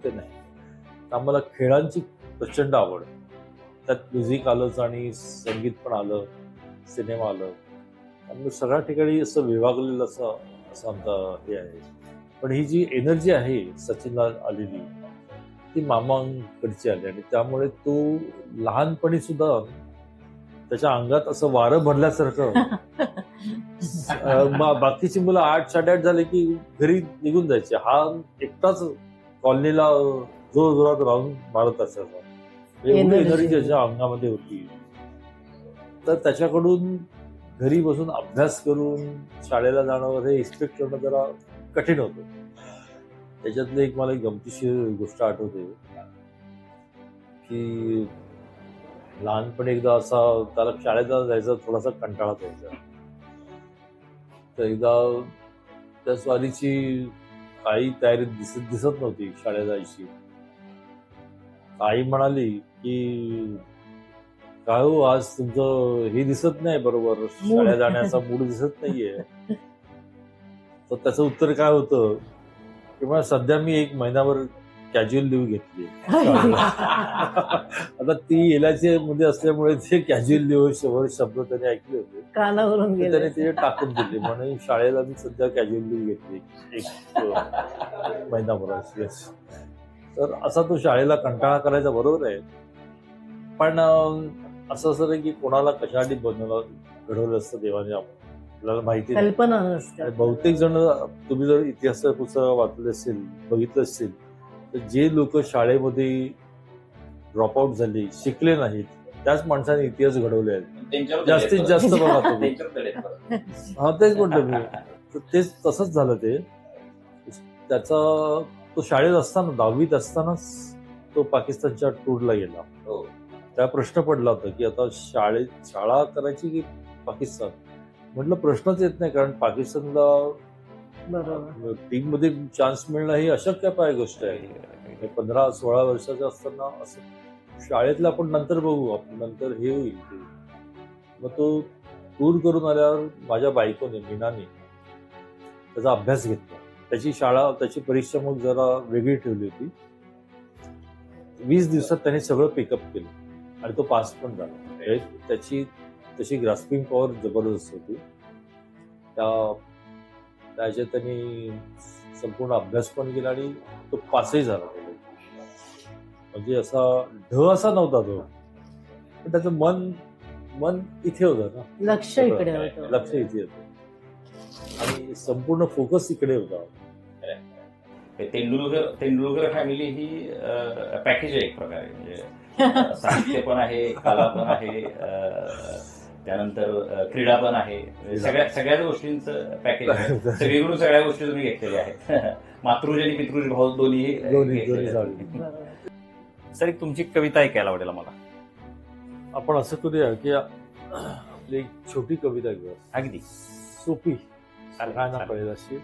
नाही, आम्हाला खेळांची प्रचंड आवड. त्यात म्युझिक आलंच आणि संगीत पण आलं, सिनेमा आलं. त्यामुळे सगळ्या ठिकाणी असं विभागलेलं असं आमचं हे आहे. पण ही जी एनर्जी आहे सचिनला आलेली, ती मामांकडची आली आणि त्यामुळे तो लहानपणी सुद्धा त्याच्या अंगात असं वारं भरल्यासारखं. बाकीची मुलं 8-8:30 झाले की घरी निघून जायचे, हा एकटाच कॉलनीला जोर जोरात राहून मारत असायचा. एवढी एनर्जी त्याच्या अंगामध्ये होती. तर त्याच्याकडून घरी बसून अभ्यास करून शाळेला जाणं हे एक्सपेक्ट करणं जरा कठीण होतं. त्याच्यातलं एक मला एक गमतीशीर गोष्ट आठवते की लहानपणी एकदा असा त्याला शाळेला जायचा थोडासा कंटाळा यायचा. तर एकदा त्या स्वारीची काही तयारी दिसत नव्हती शाळेला जायची. आई म्हणाली की काय हो, आज तुमचं हे दिसत नाही बरोबर, शाळेत जाण्याचा मूड दिसत नाहीये. तर त्याचं उत्तर काय होतं किंवा सध्या मी 1 महिनाभर कॅज्युअल लिव्ह घेतली. आता ती येल्याचे मध्ये असल्यामुळे ते कॅज्युअल लिव्ह शब्द त्याने ऐकले होते, कानावरून गेले, त्याने ते टाकून दिले. म्हणून शाळेला मी सध्या कॅज्युअल लिव्ह घेतली 1 महिनाभर. तर असा तो शाळेला कंटाळा करायचा, बरोबर आहे. पण असं असं नाही की कोणाला कशासाठी घडवलं असतं देवाने, आपल्याला माहिती नाही, कल्पना नसते. बहुतेक जण, तुम्ही जर इतिहासाचं पुस्तक वाचले असेल, बघितलं असेल, तर जे लोक शाळेमध्ये ड्रॉपआउट झाले, शिकले नाहीत, त्याच माणसाने इतिहास घडवले आहेत जास्तीत जास्त. बघा तुम्ही, हा तेच म्हटलं मी, तेच तसंच झालं. ते त्याचा तो शाळेत असताना 10वीत असतानाच तो पाकिस्तानच्या टूरला गेला. त्या प्रश्न पडला होता की आता शाळा करायची की पाकिस्तान. म्हटलं प्रश्नच येत नाही, कारण पाकिस्तानला टीम मध्ये चान्स मिळणं ही अशक्यपाय गोष्ट आहे. 15-16 वर्षाचं असताना असं शाळेतलं आपण नंतर बघू, नंतर हे होईल. मग तो टूर करून आल्यावर माझ्या बायकोने, मीनाने त्याचा अभ्यास घेतला. त्याची परीक्षा मग जरा वेगळी ठेवली होती. 20 दिवसात त्याने सगळं पिकअप केलं आणि तो पास पण झाला. त्याची तशी ग्रास्पिंग पॉवर जबरदस्त होती. त्याच्यात त्यांनी संपूर्ण अभ्यास पण केला आणि तो पासही झाला. म्हणजे असा असा नव्हता तो, पण त्याचं मन इथे होतं ना, लक्ष इकडे होतं, लक्ष इथे होतं आणि संपूर्ण फोकस इकडे होता. तेंडुलकर फॅमिली ही पॅकेज आहे एक प्रकारे. म्हणजे साहित्य पण आहे, कला पण आहे, त्यानंतर क्रीडा पण आहे. सगळ्याच गोष्टींचं पॅकेज आहे. सगळीकडून सगळ्या गोष्टी तुम्ही घेतलेल्या आहेत. मातृज आणि पितृज भाऊ दोन्ही. सर, एक तुमची कविता ऐकायला आवडेल मला. आपण असं करूया की आपली एक छोटी कविता घेऊया, अगदी सोपी, सगळ्यांना कळेल अशी,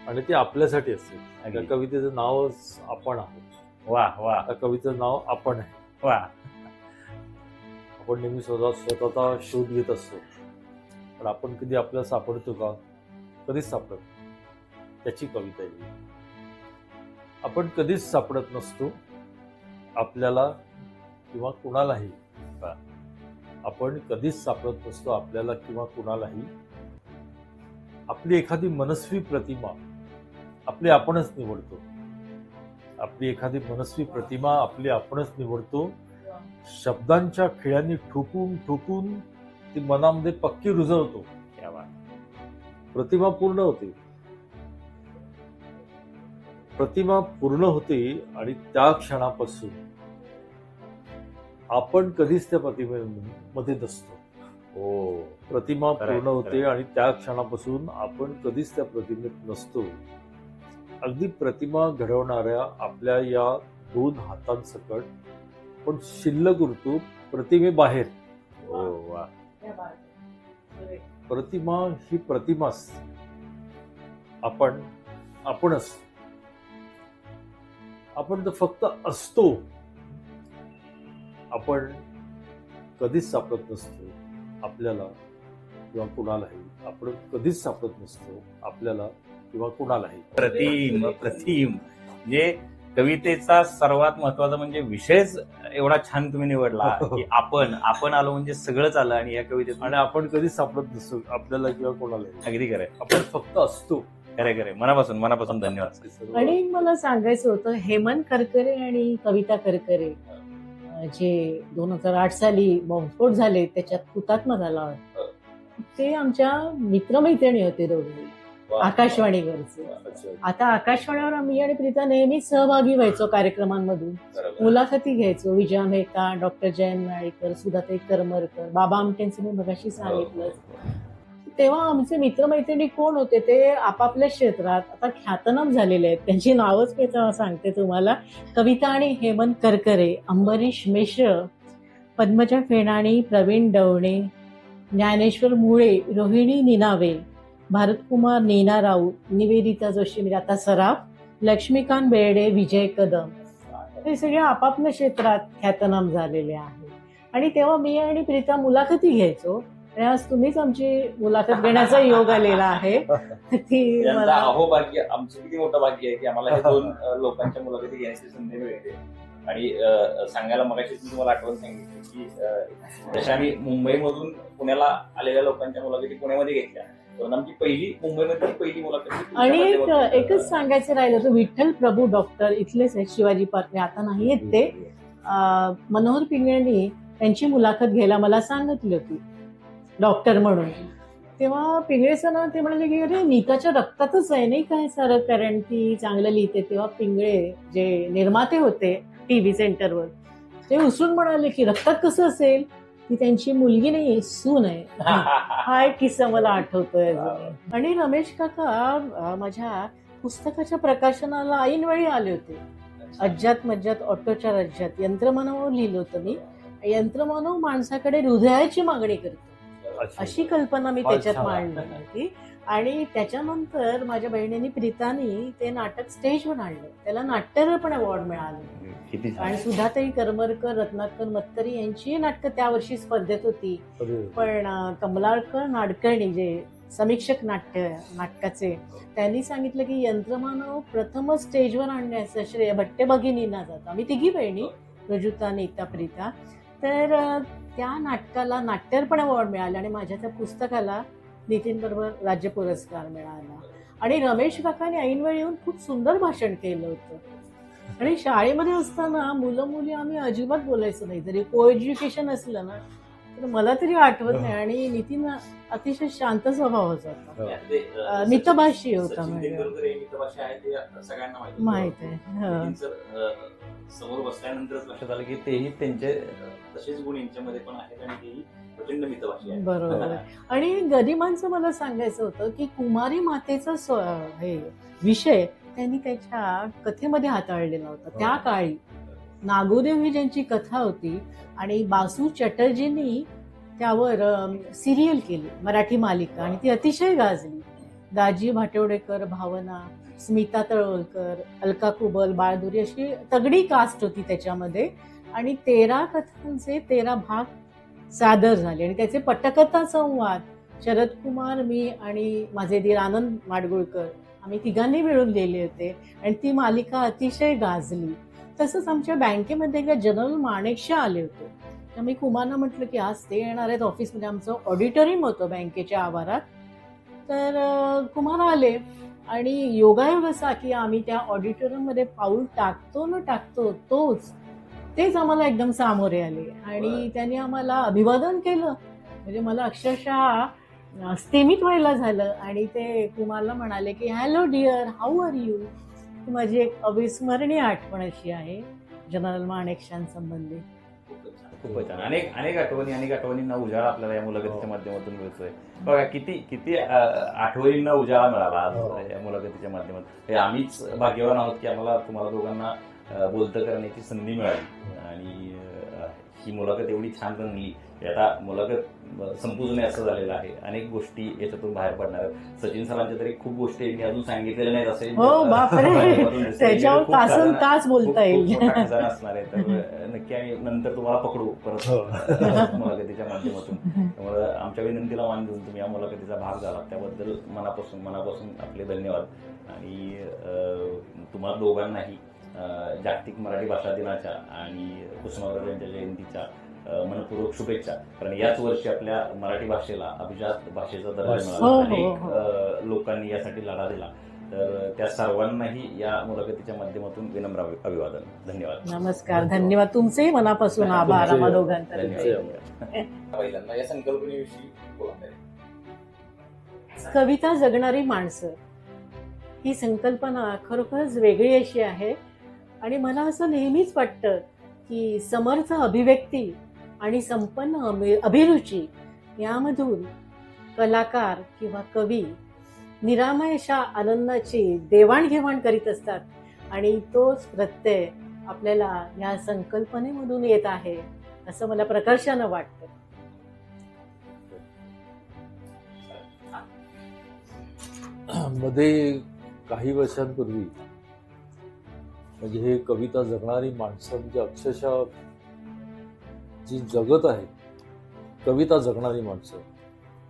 आणि ती आपल्यासाठी असते. त्या कवितेचं नावच आपण आहोत. वा वा. त्या कवितेचं नाव आपण आहे. वा. आपण नेहमी स्वतःचा शोध घेत असतो, पण आपण कधी आपल्याला सापडतो का? कधीच सापडत नाही. त्याची कविता आहे. आपण कधीच सापडत नसतो आपल्याला किंवा कुणालाही. आपण कधीच सापडत नसतो आपल्याला किंवा कुणालाही. आपली एखादी मनस्वी प्रतिमा आपली आपणच निवडतो. आपली एखादी मनस्वी प्रतिमा आपली आपणच निवडतो. शब्दांच्या खिळ्यांनी ठोकून ठोकून ती मनामध्ये पक्की रुजवतो. प्रतिमा पूर्ण होते. प्रतिमा पूर्ण होते आणि त्या क्षणापासून आपण कधीच त्या प्रतिमेमध्ये नसतो. हो, प्रतिमा खरंय, पूर्ण होते खरंय. आणि त्या क्षणापासून आपण कधीच त्या प्रतिमेत नसतो. अगदी प्रतिमा घडवणाऱ्या आपल्या या 2 हातांसकट पण शिल्लक उरतो प्रतिमेबाहेर. हो, वा. प्रतिमा ही प्रतिमाच. आपणच. आपण तर फक्त असतो. आपण कधीच सापडत नसतो आपल्याला किंवा कुणालाही. आपण कधीच सापडत नसतो आपल्याला किंवा कुणालाही. प्रतिम प्रतिम. म्हणजे कवितेचा सर्वात महत्वाचा म्हणजे विषयच एवढा छान तुम्ही निवडला की आपण आलो म्हणजे सगळंच आलं. आणि या कवितेत आणि आपण कधीच सापडत नसतो आपल्याला किंवा कोणालाही. अगदी खरंय, आपण फक्त असतो. खरे मनापासून धन्यवाद. आणि मला सांगायचं होतं, हेमंत करकरे आणि कविता करकरे जे 2008 साली बॉम्बस्फोट झाले त्याच्यात हुतात्मा झाला होता, ते आमच्या मित्रमैत्रिणी होते दोघे आकाशवाणीवरचे. अच्छा. आता आकाशवाणीवर मी आणि प्रीता नेहमीच सहभागी व्हायचो कार्यक्रमांमधून. मुलाखती घ्यायचो. विजया मेहता, डॉक्टर जयंत नाळेकर, सुधाताई करमरकर, बाबा आमटेंचं मी मगाशी सांगितलं. तेव्हा आमचे मित्रमैत्रिणी कोण होते ते आपापल्या क्षेत्रात आता ख्यातनाम झालेले आहेत. त्यांची नावच मी सांगते तुम्हाला. कविता आणि हेमंत करकरे, अंबरीश मिश्र, पद्मजा फेणाणी, प्रवीण डवणे, ज्ञानेश्वर मुळे, रोहिणी निनावे, भारतकुमार नीना राऊत, निवेदिता जोशी, म्हणजे आता सराफ, लक्ष्मीकांत बेर्डे, विजय कदम, हे सगळे आपापल्या क्षेत्रात ख्यातनाम झालेले आहेत. आणि तेव्हा मी आणि प्रीता मुलाखती घ्यायचो. आणि आज तुम्हीच आमची मुलाखत घेण्याचा योग आलेला आहे. ती मला अहो भाग्य, आमचं किती मोठं भाग्य आहे की आम्हाला हे 2 लोकांच्या मुलाखती घेण्याची संधी मिळते. आणि सांगायला मगाशी तुम्हाला आठवण सांगितली की जशा आम्ही मुंबईमधून पुण्याला आलेल्या लोकांच्या मुलाखती पुण्यामध्ये घेतल्या, पण आमची मुंबईमधली पहिली मुलाखत. आणि एकच सांगायचं राहिलं होतं, विठ्ठल प्रभू डॉक्टर इथलेच आहेत, शिवाजी पार्कला आता नाही आहेत ते. मनोहर पिंगळेंनी त्यांची मुलाखत घ्यायला मला सांगितली होती डॉक्टर म्हणून. तेव्हा पिंगळे सर ते म्हणाले की अरे नीताच्या रक्तातच आहे नाही काय सारं, कारण ती चांगलं लिहिते. तेव्हा पिंगळे जे निर्माते होते टीव्ही सेंटरवर, ते उचलून म्हणाले की रक्तात कसं असेल, ती त्यांची मुलगी नाही सून आहे. हा एक किस्सा मला आठवतोय अजून. आणि रमेश काका माझ्या पुस्तकाच्या प्रकाशनाला ऐनवेळी आले होते. अज्जात मज्जात ऑटोच्या राज्यात यंत्रमानवावर लिहिलं होतं मी. यंत्रमानव माणसाकडे हृदयाची मागणी करतो अशी कल्पना मी त्याच्यात मांडली होती. आणि त्याच्यानंतर माझ्या बहिणींनी प्रीतानी ते नाटक स्टेजवर आणलं. त्याला नाट्यरत्न अवॉर्ड मिळाले. आणि सुधाताई करमरकर, रत्नाकर मतकरी यांची नाटकं त्या वर्षी स्पर्धेत होती. पण कमलाकर नाडकर्णी जे समीक्षक नाटकाचे, त्यांनी सांगितलं की यंत्रमानव प्रथमच स्टेजवर आणण्याचं श्रेय भट्टे भगिनींना जातं. आम्ही तिघी बहिणी, रजुता, नीता, प्रीता. तर त्या नाटकाला नाट्यर्पण अवॉर्ड मिळाला आणि माझ्या त्या पुस्तकाला नितीन बरोबर राज्य पुरस्कार मिळाला. आणि रमेश काकाने ऐनवेळी येऊन खूप सुंदर भाषण केलं होतं. आणि शाळेमध्ये असताना मुलं मुली आम्ही अजिबात बोलायचं नाही, जरी को एज्युकेशन असलं ना, तर मला तरी आठवत नाही. आणि नितीन अतिशय शांत स्वभावाचा होता, मितभाषी होता. सगळ्यांना माहित आहे. समोर बसल्यानंतरच लक्षात आलं की तेही त्यांचे तसेच गुण यांच्यामध्ये पण आहेत आणि तेही प्रचंड मितभाषी आहे. बरोबर. आणि गरिमांचं मला सांगायचं होतं की कुमारी मातेचा हे विषय त्यांनी त्याच्या कथेमध्ये हाताळलेला होता. त्या काळी नागोदेव ही ज्यांची कथा होती आणि बासू चटर्जींनी त्यावर सिरियल केली, मराठी मालिका, आणि ती अतिशय गाजली. दाजी भाटवडेकर, भावना, स्मिता तळवलकर, अलका कुबल, बाळदुरी अशी तगडी कास्ट होती त्याच्यामध्ये. आणि 13 कथांचे 13 भाग सादर झाली आणि त्याचे पटकथा संवाद शरद कुमार, मी आणि माझे दीर आनंद माडगुळकर आम्ही तिघांनी मिळून लिहिले होते आणि ती मालिका अतिशय गाजली. तसंच आमच्या बँकेमध्ये एकदा जनरल माणेकशा आले होते. तर मी कुमारना म्हटलं की आज ते येणार आहेत ऑफिसमध्ये, आमचं ऑडिटोरियम होतं बँकेच्या आवारात. तर कुमार आले आणि योगायोग असा की आम्ही त्या ऑडिटोरियममध्ये पाऊल टाकतो न टाकतो तेच आम्हाला एकदम सामोरे आले आणि त्यांनी आम्हाला अभिवादन केलं. म्हणजे मला अक्षरशः स्तेमित व्हायला झालं आणि ते कुमारला म्हणाले की hello dear, how are you. ही माझी एक अविस्मरणीय आठवण अशी आहे जनरल माणेकशांसंबंधी. खूपच छान. अनेक आठवणींना उजाळा आपल्याला या मुलाखतीच्या माध्यमातून मिळतोय. बघा किती आठवणींना उजाळा मिळाला आज या मुलाखतीच्या माध्यमातून. हे आम्हीच भाग्यवान आहोत की आम्हाला तुम्हाला दोघांना बोलतं करण्याची संधी मिळाली आणि ही मुलाखत एवढी छान बनली. आता मुलाखत संपूर्ण असं झालेलं आहे. अनेक गोष्टी याच्यातून बाहेर पडणार आहेत. सचिन सरांच्या तरी खूप गोष्टी यांनी अजून सांगितलेल्या नाहीत असे हो बापरे, त्याच्यावर तासन तास बोलता येईल. असणार आहे. तर नक्की आम्ही नंतर तुम्हाला पकडू परत मुलाखतीच्या माध्यमातून. त्यामुळे आमच्या विनंतीला मान देऊन तुम्ही या मुलाखतीचा भाग झाला त्याबद्दल मनापासून आपले धन्यवाद. आणि तुम्हाला दोघांनाही जागतिक मराठी भाषा दिनाच्या आणि कुसुमाग्रज यांच्या जयंतीच्या मनपूर्वक शुभेच्छा. कारण याच वर्षी आपल्या मराठी भाषेला अभिजात भाषेचा दर्जा मिळाला. अनेक लोकांनी यासाठी लढा दिला. तर त्या सर्वांनाही या मुलाखतीच्या माध्यमातून विनम्र अभिवादन. धन्यवाद. नमस्कार. धन्यवाद. तुमचेही मनापासून आभार आम्हा दोघांतर्फे. पहिल्यांदा या संकल्पनेविषयी कविता जगणारी माणसं ही संकल्पना खरोखरच वेगळी अशी आहे आणि मला असं नेहमीच वाटतं की समर्थ अभिव्यक्ती आणि संपन्न अभिरुची यामधून कलाकार किंवा कवी निरामयशा आनंदाची देवाणघेवाण करीत असतात आणि तोच प्रत्यय आपल्याला या संकल्पनेमधून येत आहे असं मला प्रकर्षानं वाटतं. मध्ये काही वर्षांपूर्वी म्हणजे हे कविता जगणारी माणसं म्हणजे अक्षरशः जी जगत आहेत कविता जगणारी माणसं,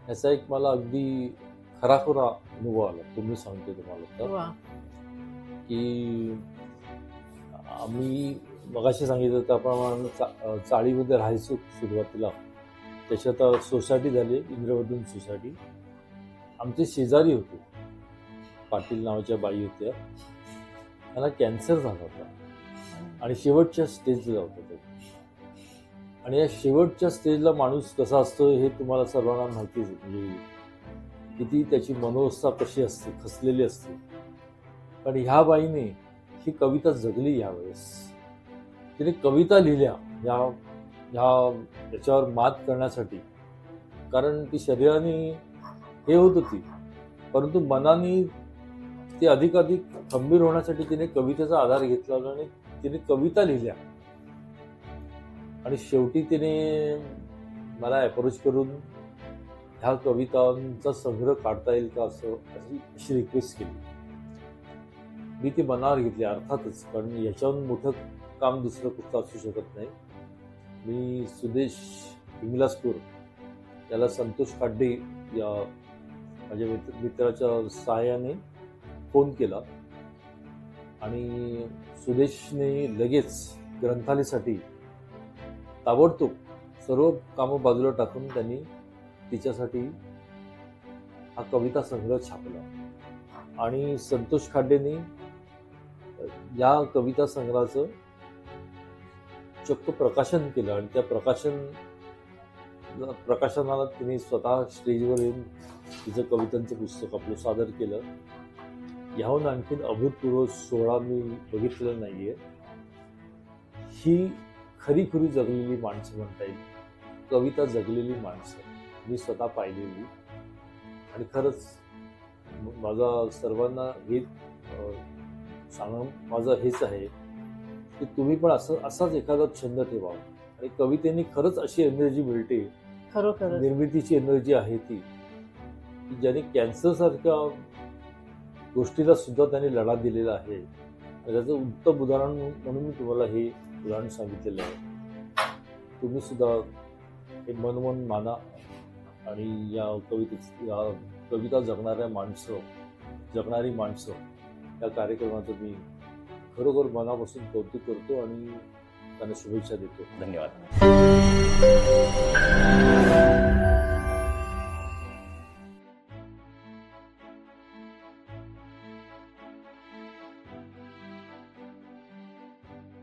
याचा एक मला अगदी खराखुरा अनुभव आला. तुम्ही सांगतो तुम्हाला तर वा. की आम्ही मगाशी सांगितलं त्याप्रमाणे चाळीमध्ये राहायचो सुरुवातीला. त्याच्यात सोसायटी झाली, इंद्रवदन सोसायटी. आमचे शेजारी होते, पाटील नावाच्या बाई होत्या. त्यांना कॅन्सर झाला होता आणि शेवटच्या स्टेजला होता ते. आणि या शेवटच्या स्टेजला माणूस कसा असतो हे तुम्हाला सर्वांना माहितीच आहे. म्हणजे किती त्याची मनोवस्था कशी असते, खचलेली असते. पण ह्या बाईने ही कविता जगली यावेळेस. तिने कविता लिहिल्या याच्यावर मात करण्यासाठी. कारण ती शरीराने हे होत होती परंतु मनाने ती अधिकाधिक खंबीर होण्यासाठी तिने कवितेचा आधार घेतला आणि तिने कविता लिहिल्या. आणि शेवटी तिने मला अप्रोच करून ह्या कवितांचा संग्रह काढता येईल का अशी रिक्वेस्ट केली. मी ती मनावर घेतली अर्थातच, कारण याच्याहून मोठं काम दुसरं कुठलं असू शकत नाही. मी सुदेश इंगलासपूर याला संतोष खाड्डे या माझ्या मित्राच्या सहाय्याने फोन केला आणि सुदेशने लगेच ग्रंथालयासाठी ताबडतोब सर्व कामं बाजूला टाकून त्यांनी तिच्यासाठी हा कविता संग्रह छापला. आणि संतोष खाड्डेंनी या कविता संग्रहाचं चक्क प्रकाशन केलं आणि त्या प्रकाशनाला तिने स्वतः स्टेजवर येऊन तिचं कवितांचं पुस्तक आपलं सादर केलं. याहून आणखीन अभूतपूर्व सोहळा मी बघितलेला नाहीये. ही खरीखुरी जगलेली माणसं म्हणता येईल, कविता जगलेली माणसं मी स्वतः पाहिलेली. आणि खरंच माझा सर्वांना हे सांगणं माझं हेच आहे की तुम्ही पण असाच एखादा छंद ठेवा. आणि कवितेने खरंच अशी एनर्जी मिळते, खरोखर निर्मितीची एनर्जी आहे ती, की ज्याने कॅन्सर सारख्या गोष्टीला सुद्धा त्यांनी लढा दिलेला आहे. त्याचं उत्तम उदाहरण म्हणून मी तुम्हाला हे उदाहरण सांगितलेलं आहे. तुम्ही सुद्धा हे मनमन माना आणि या कविता जगणारी माणसं या कार्यक्रमाचं मी खरोखर मनापासून कौतुक करतो आणि त्यांना शुभेच्छा देतो. धन्यवाद.